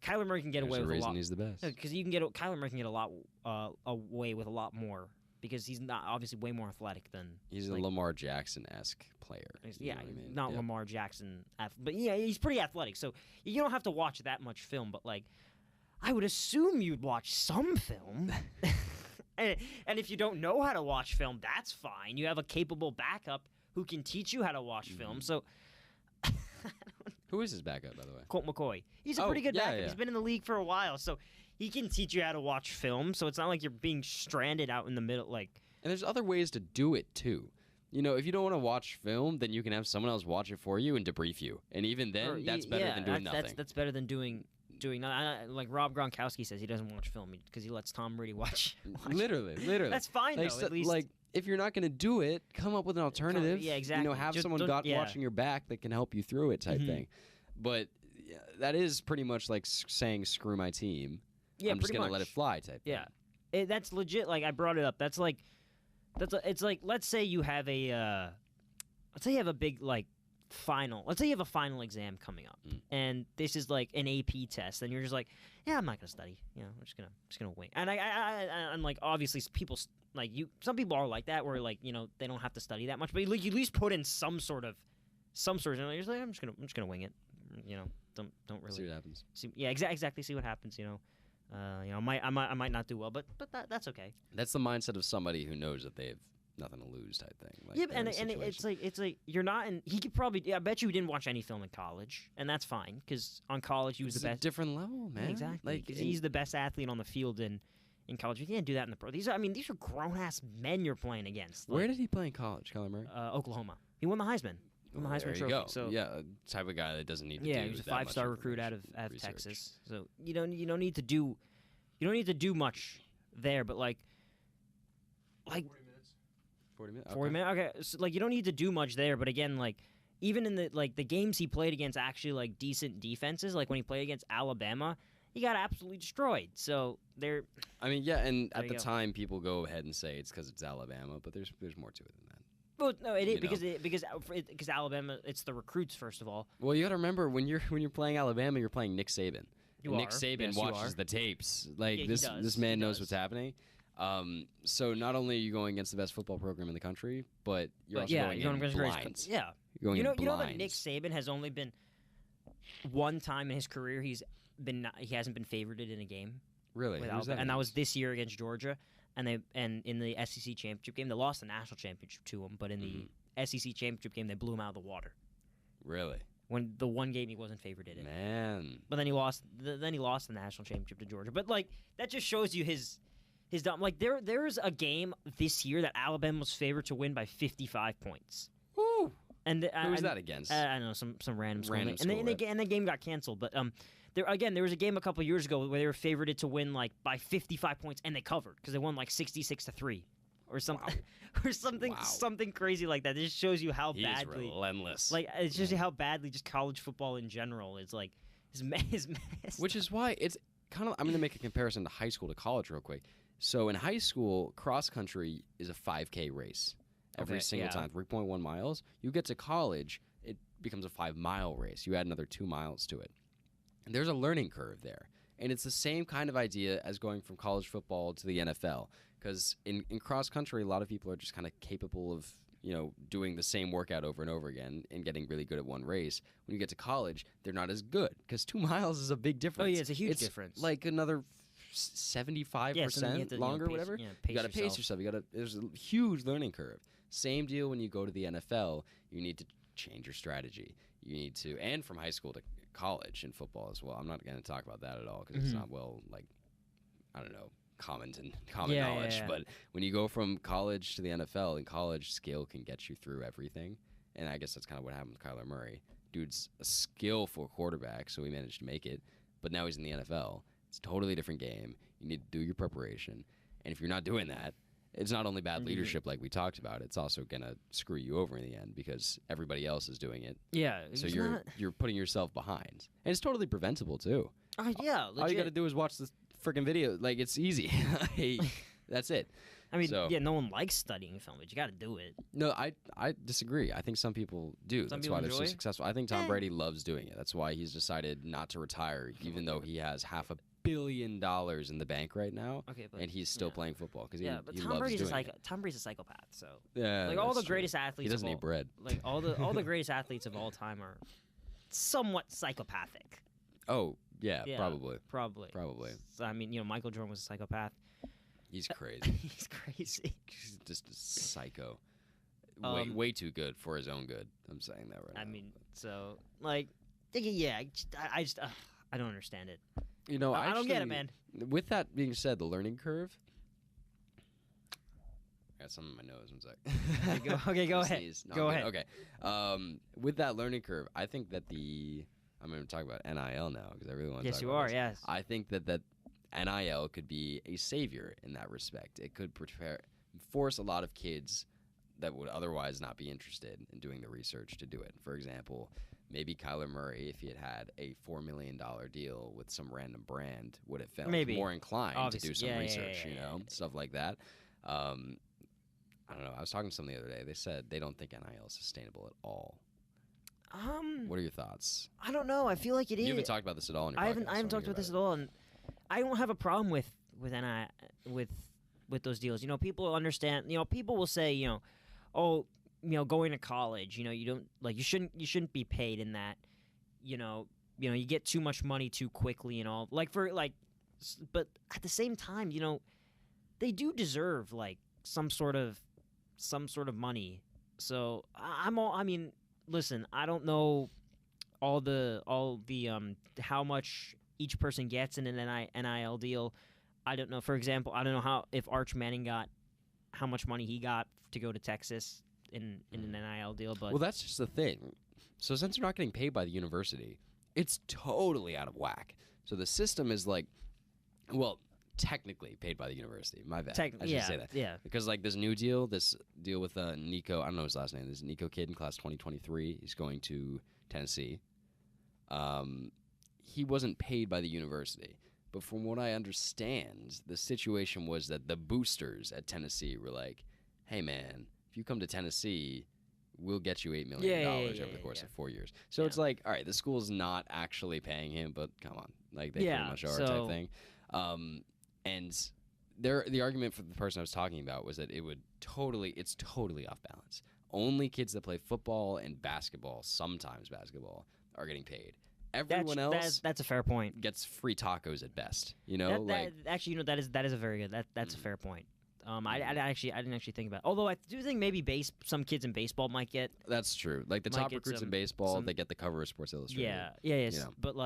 Kyler Murray can get away with a lot. He's the best. Because Kyler Murray can get away with a lot more because he's not obviously way more athletic than he's a Lamar Jackson-esque player. Yeah, not Lamar Jackson, but yeah, he's pretty athletic. So you don't have to watch that much film, but I would assume you'd watch some film. and if you don't know how to watch film, that's fine. You have a capable backup who can teach you how to watch film. So. Who is his backup, by the way? Colt McCoy. He's a pretty good backup. Yeah. He's been in the league for a while, so he can teach you how to watch film. So it's not like you're being stranded out in the middle. And there's other ways to do it too. If you don't want to watch film, then you can have someone else watch it for you and debrief you. And even then, that's better than doing nothing. That's better than doing nothing. Rob Gronkowski says he doesn't watch film because he lets Tom Brady watch. Literally. That's fine though. At least if you're not going to do it, come up with an alternative. Yeah, exactly. Have someone watching your back that can help you through it type thing. But that is pretty much like saying screw my team. Yeah, I'm just pretty gonna much. let it fly type. Yeah, that's legit. Like I brought it up. It's like let's say you have a big like final. Let's say you have a final exam coming up, and this is like an AP test, and you're just like, yeah, I'm not gonna study. I'm just gonna wing. And I'm like, obviously, people like you. Some people are like that, where like they don't have to study that much, but you at least put in some sort of. You're just like, I'm just gonna wing it. Don't really See what happens. Exactly. See what happens. I might not do well, but that's okay. That's the mindset of somebody who knows that they have nothing to lose type thing. Like, Yeah, and it's like you're not in. He could probably. Yeah, I bet you didn't watch any film in college, and that's fine because on college he was it's the a best. different level, man. Exactly, Like because he's the best athlete on the field in college. You can't do that in the pro. These are grown ass men you're playing against. Where did he play in college, Keller Murray? Oklahoma. He won the Heisman. The Heisman there you Trophy. go. So yeah, type of guy that doesn't need to. yeah, do he was a that much 5-star recruit out of research. Texas. So you don't need to do much there, but like 40 minutes. 40 minutes. 40 minutes. Okay, so, like you don't need to do much there, but again, like even in the games he played against actually like decent defenses, like when he played against Alabama, he got absolutely destroyed. So they're. I mean, yeah, and There at you the go. time, people go ahead and say it's because it's Alabama, but there's more to it than that. Well, no, it is You because Alabama. It's the recruits first of all. Well, you got to remember when you're playing Alabama, you're playing Nick Saban. You And Nick are. Saban Yes, you are. watches the tapes. Like Yeah, he this does. man He knows does. what's happening. So not only are you going against the best football program in the country, but you're But also yeah, going you're in going against blinds. Yeah, You're going you in know that Nick blinds. Saban has only been one time in his career he hasn't been favorited in a game. Really? With Who's Alabama, and that was against? this year against Georgia, and in the SEC championship game they lost the national championship to him, but in the SEC championship game they blew him out of the water. Really? When the one game he wasn't favored in it, Man. but then he lost. Then he lost the national championship to Georgia. But like that just shows you his dumb. Like there's a game this year that Alabama was favored to win by 55 points. Woo! And Who was that against? I don't know, some random school. Random And school, right. the game got canceled. But there was a game a couple years ago where they were favored to win like by 55 points, and they covered because they won like 66-3 or something, or something crazy like that. It just shows you how He's badly, relentless. like it's just how badly just college football in general is like is messed. Which is why it's kind of. I'm going to make a comparison to high school to college real quick. So in high school, cross country is a 5K race every Okay, single yeah. time, 3.1 miles. You get to college, it becomes a 5-mile race. You add another 2 miles to it. And there's a learning curve there. And it's the same kind of idea as going from college football to the NFL. Because in cross country, a lot of people are just kind of capable of doing the same workout over and over again and getting really good at one race. When you get to college, they're not as good because 2 miles is a big difference. Oh yeah, it's a huge difference. Like another 75% Yeah, so then you have to, longer, pace, whatever. yeah, You got to pace yourself. There's a huge learning curve. Same deal when you go to the NFL. You need to change your strategy. You need to, and from high school to college in football as well. I'm not going to talk about that at all because it's not common Yeah, knowledge. yeah. But when you go from college to the NFL, in college, skill can get you through everything. And I guess that's kind of what happened with Kyler Murray. Dude's a skillful quarterback, so he managed to make it. But now he's in the NFL. It's a totally different game. You need to do your preparation. And if you're not doing that, it's not only bad leadership like we talked about. It's also going to screw you over in the end because everybody else is doing it. Yeah, So it's you're not, you're putting yourself behind. And it's totally preventable, too. yeah, All you legit. got to do is watch this freaking video. Like, it's easy. That's it. I mean, So- yeah, no one likes studying film, but you got to do it. No, I disagree. I think some people do. Some That's people why they're so enjoy? successful. I think Tom Eh. Brady loves doing it. That's why he's decided not to retire, even though he has $500 million in the bank right now, Okay, but and he's still yeah. playing football because Yeah, but he Tom loves Brady's doing it. Tom Brady's a psychopath. So Yeah, like all the that's true. greatest athletes, He doesn't of eat all, bread. like all the greatest athletes of all time are somewhat psychopathic. Oh, yeah, Yeah. probably. Probably. So, I mean, Michael Jordan was a psychopath. He's crazy. He's crazy. He's just a psycho. Um, Way too good for his own good. I'm saying that right now. I mean, so like, yeah, I just I don't understand it. I don't get it, man. With that being said, the learning curve. I got some in my nose. One sec. Okay, go ahead. Sneeze. No, Go I'm good. ahead. Okay. With that learning curve, I think that I'm going to talk about NIL now because I really want to Yes, talk you about are. this. Yes. I think that NIL could be a savior in that respect. It could force a lot of kids that would otherwise not be interested in doing the research to do it. For example, maybe Kyler Murray, if he had a $4 million deal with some random brand, would have felt more inclined to do some research, stuff like that. I don't know. I was talking to someone the other day. They said they don't think NIL is sustainable at all. What are your thoughts? I don't know. I feel like it is. You haven't talked about this at all in your podcast. I haven't talked about this at all, and I don't have a problem with NIL with those deals. People understand. People will say, going to college, you don't you shouldn't be paid in that. You get too much money too quickly and all. But at the same time, they do deserve some sort of money. So listen, I don't know all the how much each person gets in an NIL deal. I don't know. For example, I don't know if Arch Manning got how much money he got to go to Texas in an NIL deal. But that's just the thing. So since you're not getting paid by the university, it's totally out of whack. So the system is technically paid by the university. My bad. I should say that. Yeah. Because this deal with Nico, I don't know his last name. This Nico kid in class 2023. He's going to Tennessee. He wasn't paid by the university. But from what I understand, the situation was that the boosters at Tennessee were like, hey, man, if you come to Tennessee, we'll get you $8 million over the course of 4 years. So it's all right, the school's not actually paying him, but come on. They pretty much are type thing. And the argument for the person I was talking about was that it's totally off balance. Only kids that play football and basketball, sometimes basketball, are getting paid. Everyone else that's a fair point. Gets free tacos at best. That is a very good. That's a fair point. I didn't actually think about it. Although I do think maybe some kids in baseball might get. That's true. The top recruits in baseball, they get the cover of Sports Illustrated. Yeah. But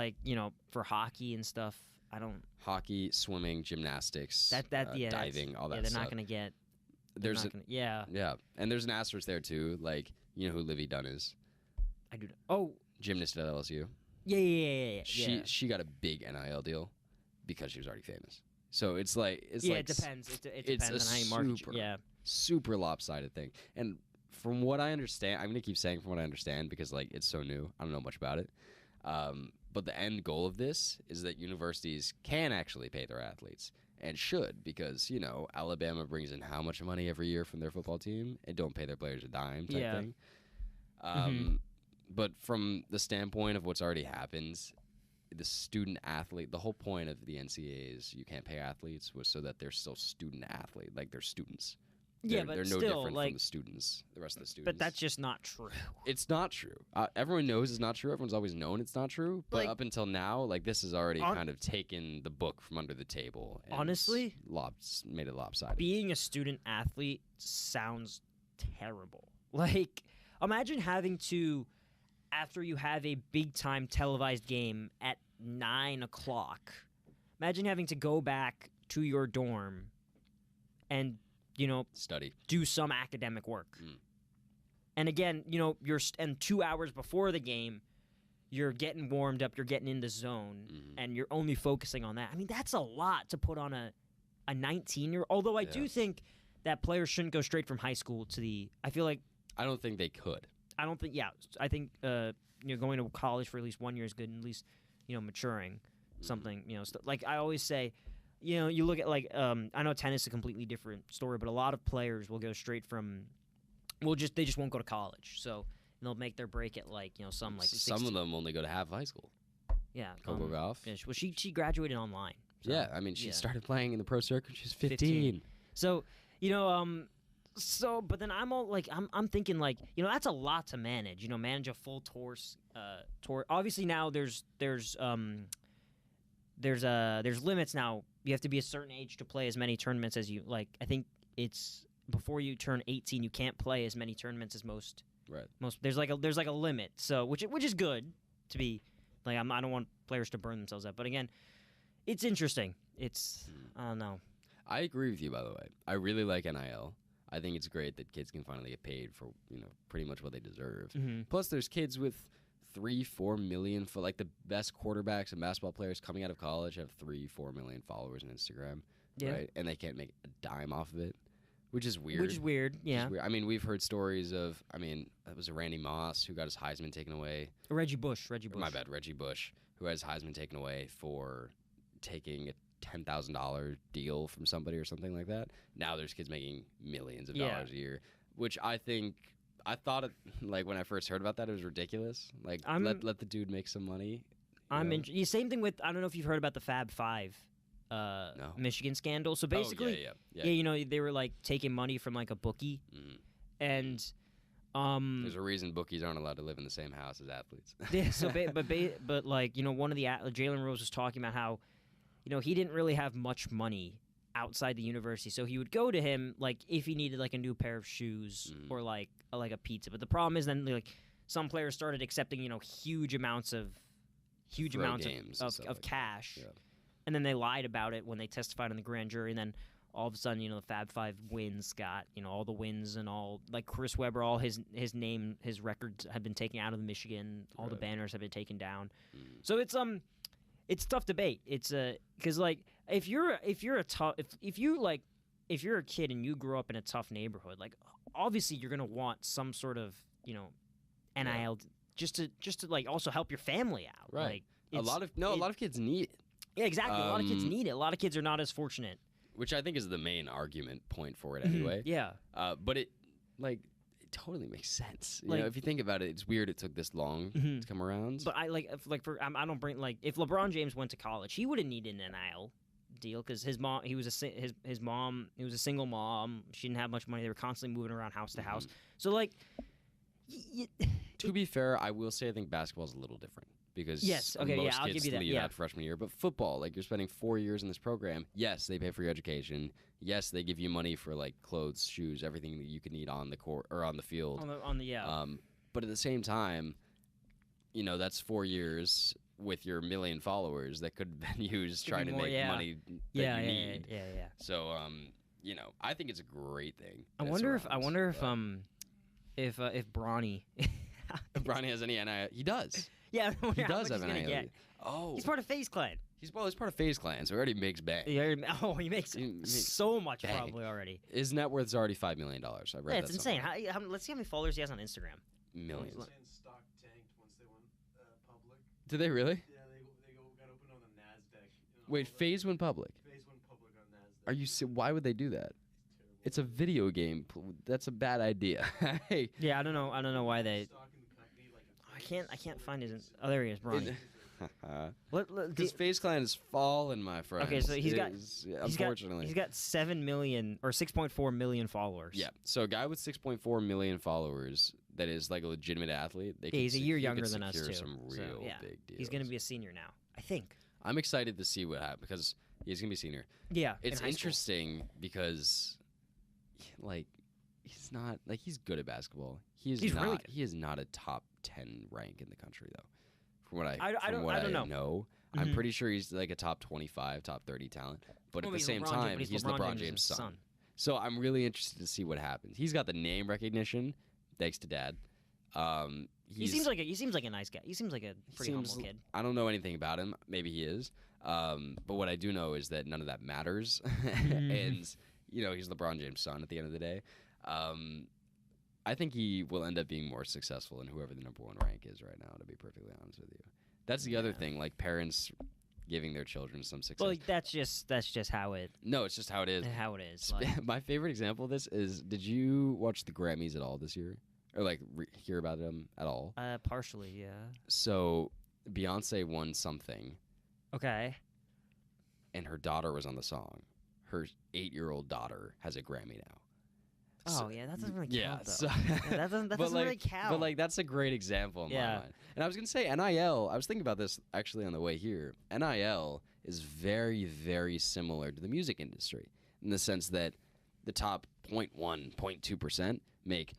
for hockey and stuff, I don't. Hockey, swimming, gymnastics, diving, all that. Yeah, they're stuff. not going to get. Yeah, and there's an asterisk there too. You know who Livy Dunn is? I do. Oh, gymnast at LSU. Yeah. She got a big NIL deal because she was already famous. So it depends. It depends on how you market. Super lopsided thing. And from what I understand, I'm gonna keep saying from what I understand because it's so new. I don't know much about it. But the end goal of this is that universities can actually pay their athletes and should because Alabama brings in how much money every year from their football team and don't pay their players a dime type thing. But from the standpoint of what's already happened, the student athlete, the whole point of the NCAA is you can't pay athletes was so that they're still student athlete, they're students. They're no different from the students, the rest of the students. But that's just not true. It's not true. Everyone knows it's not true. Everyone's always known it's not true. But up until now, this has already kind of taken the book from under the table. And honestly, made it lopsided. Being a student athlete sounds terrible. Imagine having to, after you have a big-time televised game at 9 o'clock, imagine having to go back to your dorm and, study, do some academic work. And again, and 2 hours before the game, you're getting warmed up, you're getting in the zone, and you're only focusing on that. I mean, that's a lot to put on a 19-year. Although I do think that players shouldn't go straight from high school to the. I feel like I don't think they could. I don't think. Yeah, I think going to college for at least 1 year is good, and at least maturing something. I always say. You look at I know tennis is a completely different story, but a lot of players will go straight from, they just won't go to college, so they'll make their break at some 16. Some of them only go to half high school. Yeah, Coco Gauff. Yeah, well, she graduated online. So, yeah, I mean she started playing in the pro circuit when she was 15. So but then I'm all I'm thinking that's a lot to manage. Manage a full tour. Obviously now there's limits now. You have to be a certain age to play as many tournaments as you like. I think it's before you turn 18, you can't play as many tournaments as most. Right. There's a limit. So which is good to be I don't want players to burn themselves out. But again, it's interesting. I don't know. I agree with you, by the way. I really like NIL. I think it's great that kids can finally get paid for pretty much what they deserve. Plus, there's kids with 3-4 million for the best quarterbacks and basketball players coming out of college have 3-4 million followers on Instagram, right? And they can't make a dime off of it. which is weird. Which is weird, yeah. I mean, we've heard stories of. I mean, it was a Randy Moss who got his Heisman taken away. Reggie Bush. My bad, Reggie Bush, who had his Heisman taken away for taking a $10,000 deal from somebody or something like that. Now there's kids making millions of dollars a year, which I thought it, like when I first heard about that, it was ridiculous. Like let the dude make some money. Same thing with, I don't know if you've heard about the Fab Five, No. Michigan scandal. So basically, you know, they were like taking money from like a bookie, and there's a reason bookies aren't allowed to live in the same house as athletes. Yeah. So but like, you know, one of the Jalen Rose was talking about how, you know, he didn't really have much money outside the university, so he would go to him like if he needed like a new pair of shoes or like a pizza. But the problem is then like some players started accepting, you know, huge amounts of cash, and then they lied about it when they testified in the grand jury, and then all of a sudden, you know, the Fab Five wins got, you know, all the wins and all, like Chris Webber, all his records have been taken out of Michigan, all the banners have been taken down. So it's tough debate. It's because like if you're a kid and you grew up in a tough neighborhood, like obviously you're gonna want some sort of, you know, NIL just to like also help your family out. Right. Like, a lot of kids need it. Yeah, exactly. A lot of kids need it. A lot of kids are not as fortunate. Which I think is the main argument point for it anyway. Yeah. But it totally makes sense. You know, if you think about it, it's weird it took this long to come around. But I don't bring, like, if LeBron James went to college, he wouldn't need an NIL deal because his mom, he was a single mom. She didn't have much money. They were constantly moving around house to house. So like, to be fair, I will say I think basketball is a little different because most kids I'll give you that. leave out freshman year. But football, like you're spending 4 years in this program. Yes, they pay for your education. Yes, they give you money for like clothes, shoes, everything that you could need on the court or on the field. But at the same time, you know, that's 4 years with your million followers that could have been used trying to make money that you need. Yeah. So, you know, I think it's a great thing. I wonder if Bronny if Bronny has any NIL. He does. Yeah, he does have NIL. Oh, he's part of FaZe Clan. He's part of FaZe Clan, so he already makes bank. He makes so much bank. probably already. His net worth is already $5 million. I read that. It's insane. Let's see how many followers he has on Instagram. Millions. Stock tanked once they went public. Did they really? Yeah, they got opened on the NASDAQ. Wait, FaZe went public? FaZe went public on NASDAQ. Are you? Why would they do that? It's a video game. That's a bad idea. Hey. Yeah, I don't know why they. I can't find his. Oh, there he is, Bronny. Because FaZe Clan is fallen, my friend. Okay, so unfortunately he's got 7 million or 6.4 million followers. Yeah, so a guy with 6.4 million followers that is like a legitimate athlete. He's a year younger than us too. Some real big deals. He's gonna be a senior now, I think. I'm excited to see what happens because he's gonna be a senior. Yeah, it's interesting because, like, he's not like he's good at basketball. He's not. Really he is not a top 10 rank in the country though. From what I know. I'm pretty sure he's like a top 25, top 30 talent. But at the same time, he's LeBron James' son. So I'm really interested to see what happens. He's got the name recognition, thanks to Dad. He seems like a nice guy. He seems like a pretty humble kid. I don't know anything about him. Maybe he is. But what I do know is that none of that matters. And you know, he's LeBron James' son at the end of the day. I think he will end up being more successful in whoever the number 1 rank is right now, to be perfectly honest with you. That's the other thing, like parents giving their children some success. Well, that's just how it. No, it's just how it is. How it is. Like. My favorite example of this is: did you watch the Grammys at all this year, or like hear about them at all? Partially, yeah. So Beyonce won something. Okay. And her daughter was on the song. Her 8-year-old daughter has a Grammy now. Oh, yeah, that doesn't really count, though. So that doesn't really count. But, like, that's a great example in my mind. And I was going to say, NIL, I was thinking about this actually on the way here. NIL is very, very similar to the music industry in the sense that the top 0.1%, 0.2% make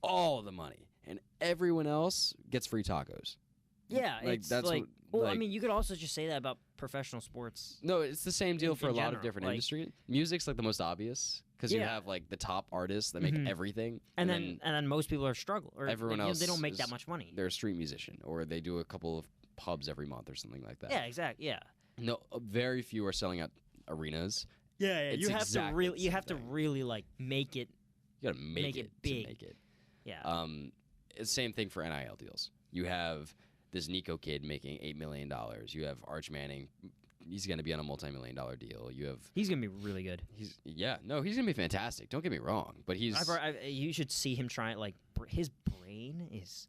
all the money, and everyone else gets free tacos. Yeah, like, it's that's like, what, well, I mean, you could also just say that about professional sports. No, it's the same deal for a lot of different like, industries. Music's like the most obvious because you have like the top artists that make everything, and then most people are struggling. Or everyone else, they don't make that much money. They're a street musician, or they do a couple of pubs every month or something like that. Yeah, exactly. Yeah. No, very few are selling out arenas, Yeah, It's you have exactly to really, the you same have to thing. really like make it. You gotta make it big. to make it. Yeah. It's same thing for NIL deals. You have this Nico kid making $8 million. You have Arch Manning. He's going to be on a multi-million-dollar deal. You have. He's gonna be really good. He's going to be fantastic. Don't get me wrong, but he's. You should see him try it. Like his brain is.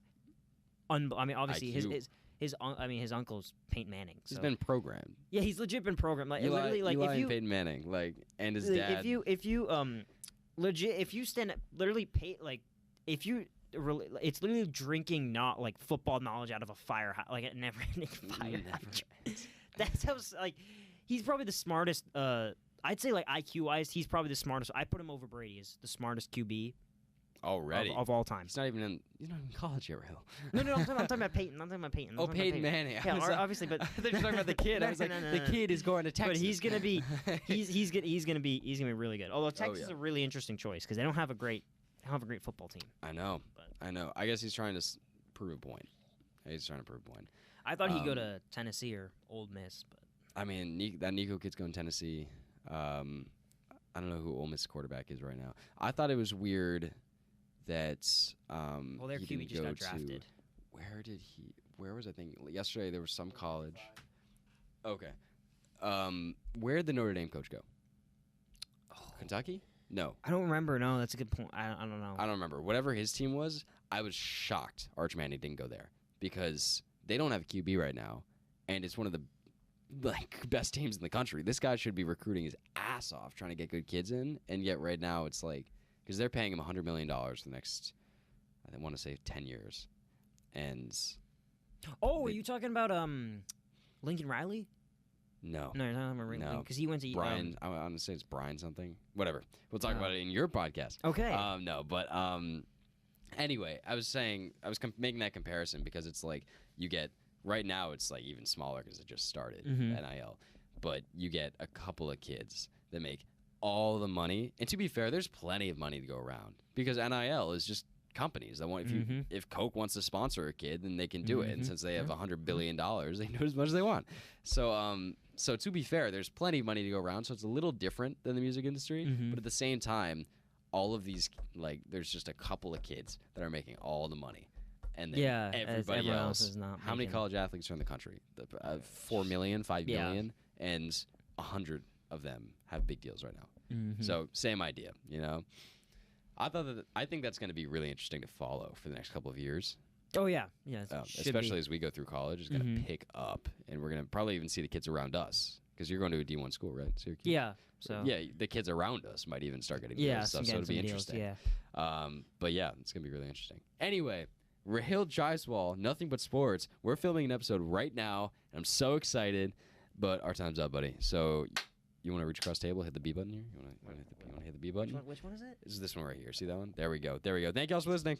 I mean, obviously IQ. his uncle's Peyton Manning. So. He's been programmed. Yeah, he's legit been programmed. Like Eli, literally, like Eli if and you Peyton Manning, like, and his like, dad. if you legit if you stand literally pay like if you. It's literally drinking not like football knowledge out of a fire like a never-ending fire. That's how like he's probably the smartest. I'd say like IQ wise, he's probably the smartest. I put him over Brady as the smartest QB Already of all time. He's not even in college yet, Rahill. No, I'm talking about Peyton. I'm talking about Peyton. Oh, Peyton Manning. Yeah, obviously, but I thought you were talking about the kid. I was like, No. the kid is going to Texas. But he's gonna be he's gonna be really good. Although Texas is a really interesting choice because they don't have a great football team. I know. But- I know. I guess he's trying to prove a point. He's trying to prove a point. I thought he'd go to Tennessee or Ole Miss, but I mean, that Nico kid's going to Tennessee. I don't know who Ole Miss quarterback is right now. I thought it was weird that their he QB didn't just go got drafted. Where was I thinking? Yesterday there was some college. Okay. Where did the Notre Dame coach go? Kentucky? No. I don't remember. No, that's a good point. I don't know. I don't remember. Whatever his team was, I was shocked Arch Manning didn't go there because they don't have a QB right now, and it's one of the best teams in the country. This guy should be recruiting his ass off trying to get good kids in, and yet right now it's like because they're paying him $100 million for the next, I want to say 10 years, and are you talking about Lincoln Riley? no. No, you're not talking about Lincoln No. because he went to Brian, I want to say it's Brian something. Whatever. We'll talk about it in your podcast. Okay. No, but anyway, I was making that comparison because it's like you get right now it's like even smaller because it just started NIL, but you get a couple of kids that make all the money. And to be fair, there's plenty of money to go around because NIL is just companies that want if Coke wants to sponsor a kid, then they can do it. And since they have $100 billion, they can do as much as they want. So to be fair, there's plenty of money to go around. So it's a little different than the music industry, but at the same time, all of these there's just a couple of kids that are making all the money, and then everybody else is not. How many college athletes are in the country? 4 million, 5 million, and 100 of them have big deals right now. So same idea, you know. I think that's going to be really interesting to follow for the next couple of years. Oh yeah. Especially as we go through college, it's going to pick up, and we're going to probably even see the kids around us because you're going to a D1 school, right? Syracuse? Yeah. So yeah, the kids around us might even start getting deals, so it'll be interesting. Deals, But yeah, it's going to be really interesting. Anyway, Rahill Jaiswal, Nothing But Sports. We're filming an episode right now, and I'm so excited, but our time's up, buddy. So you want to reach across the table, hit the B button here? You want to hit the B button? Which one is it? This is this one right here. See that one? There we go. Thank you all for listening.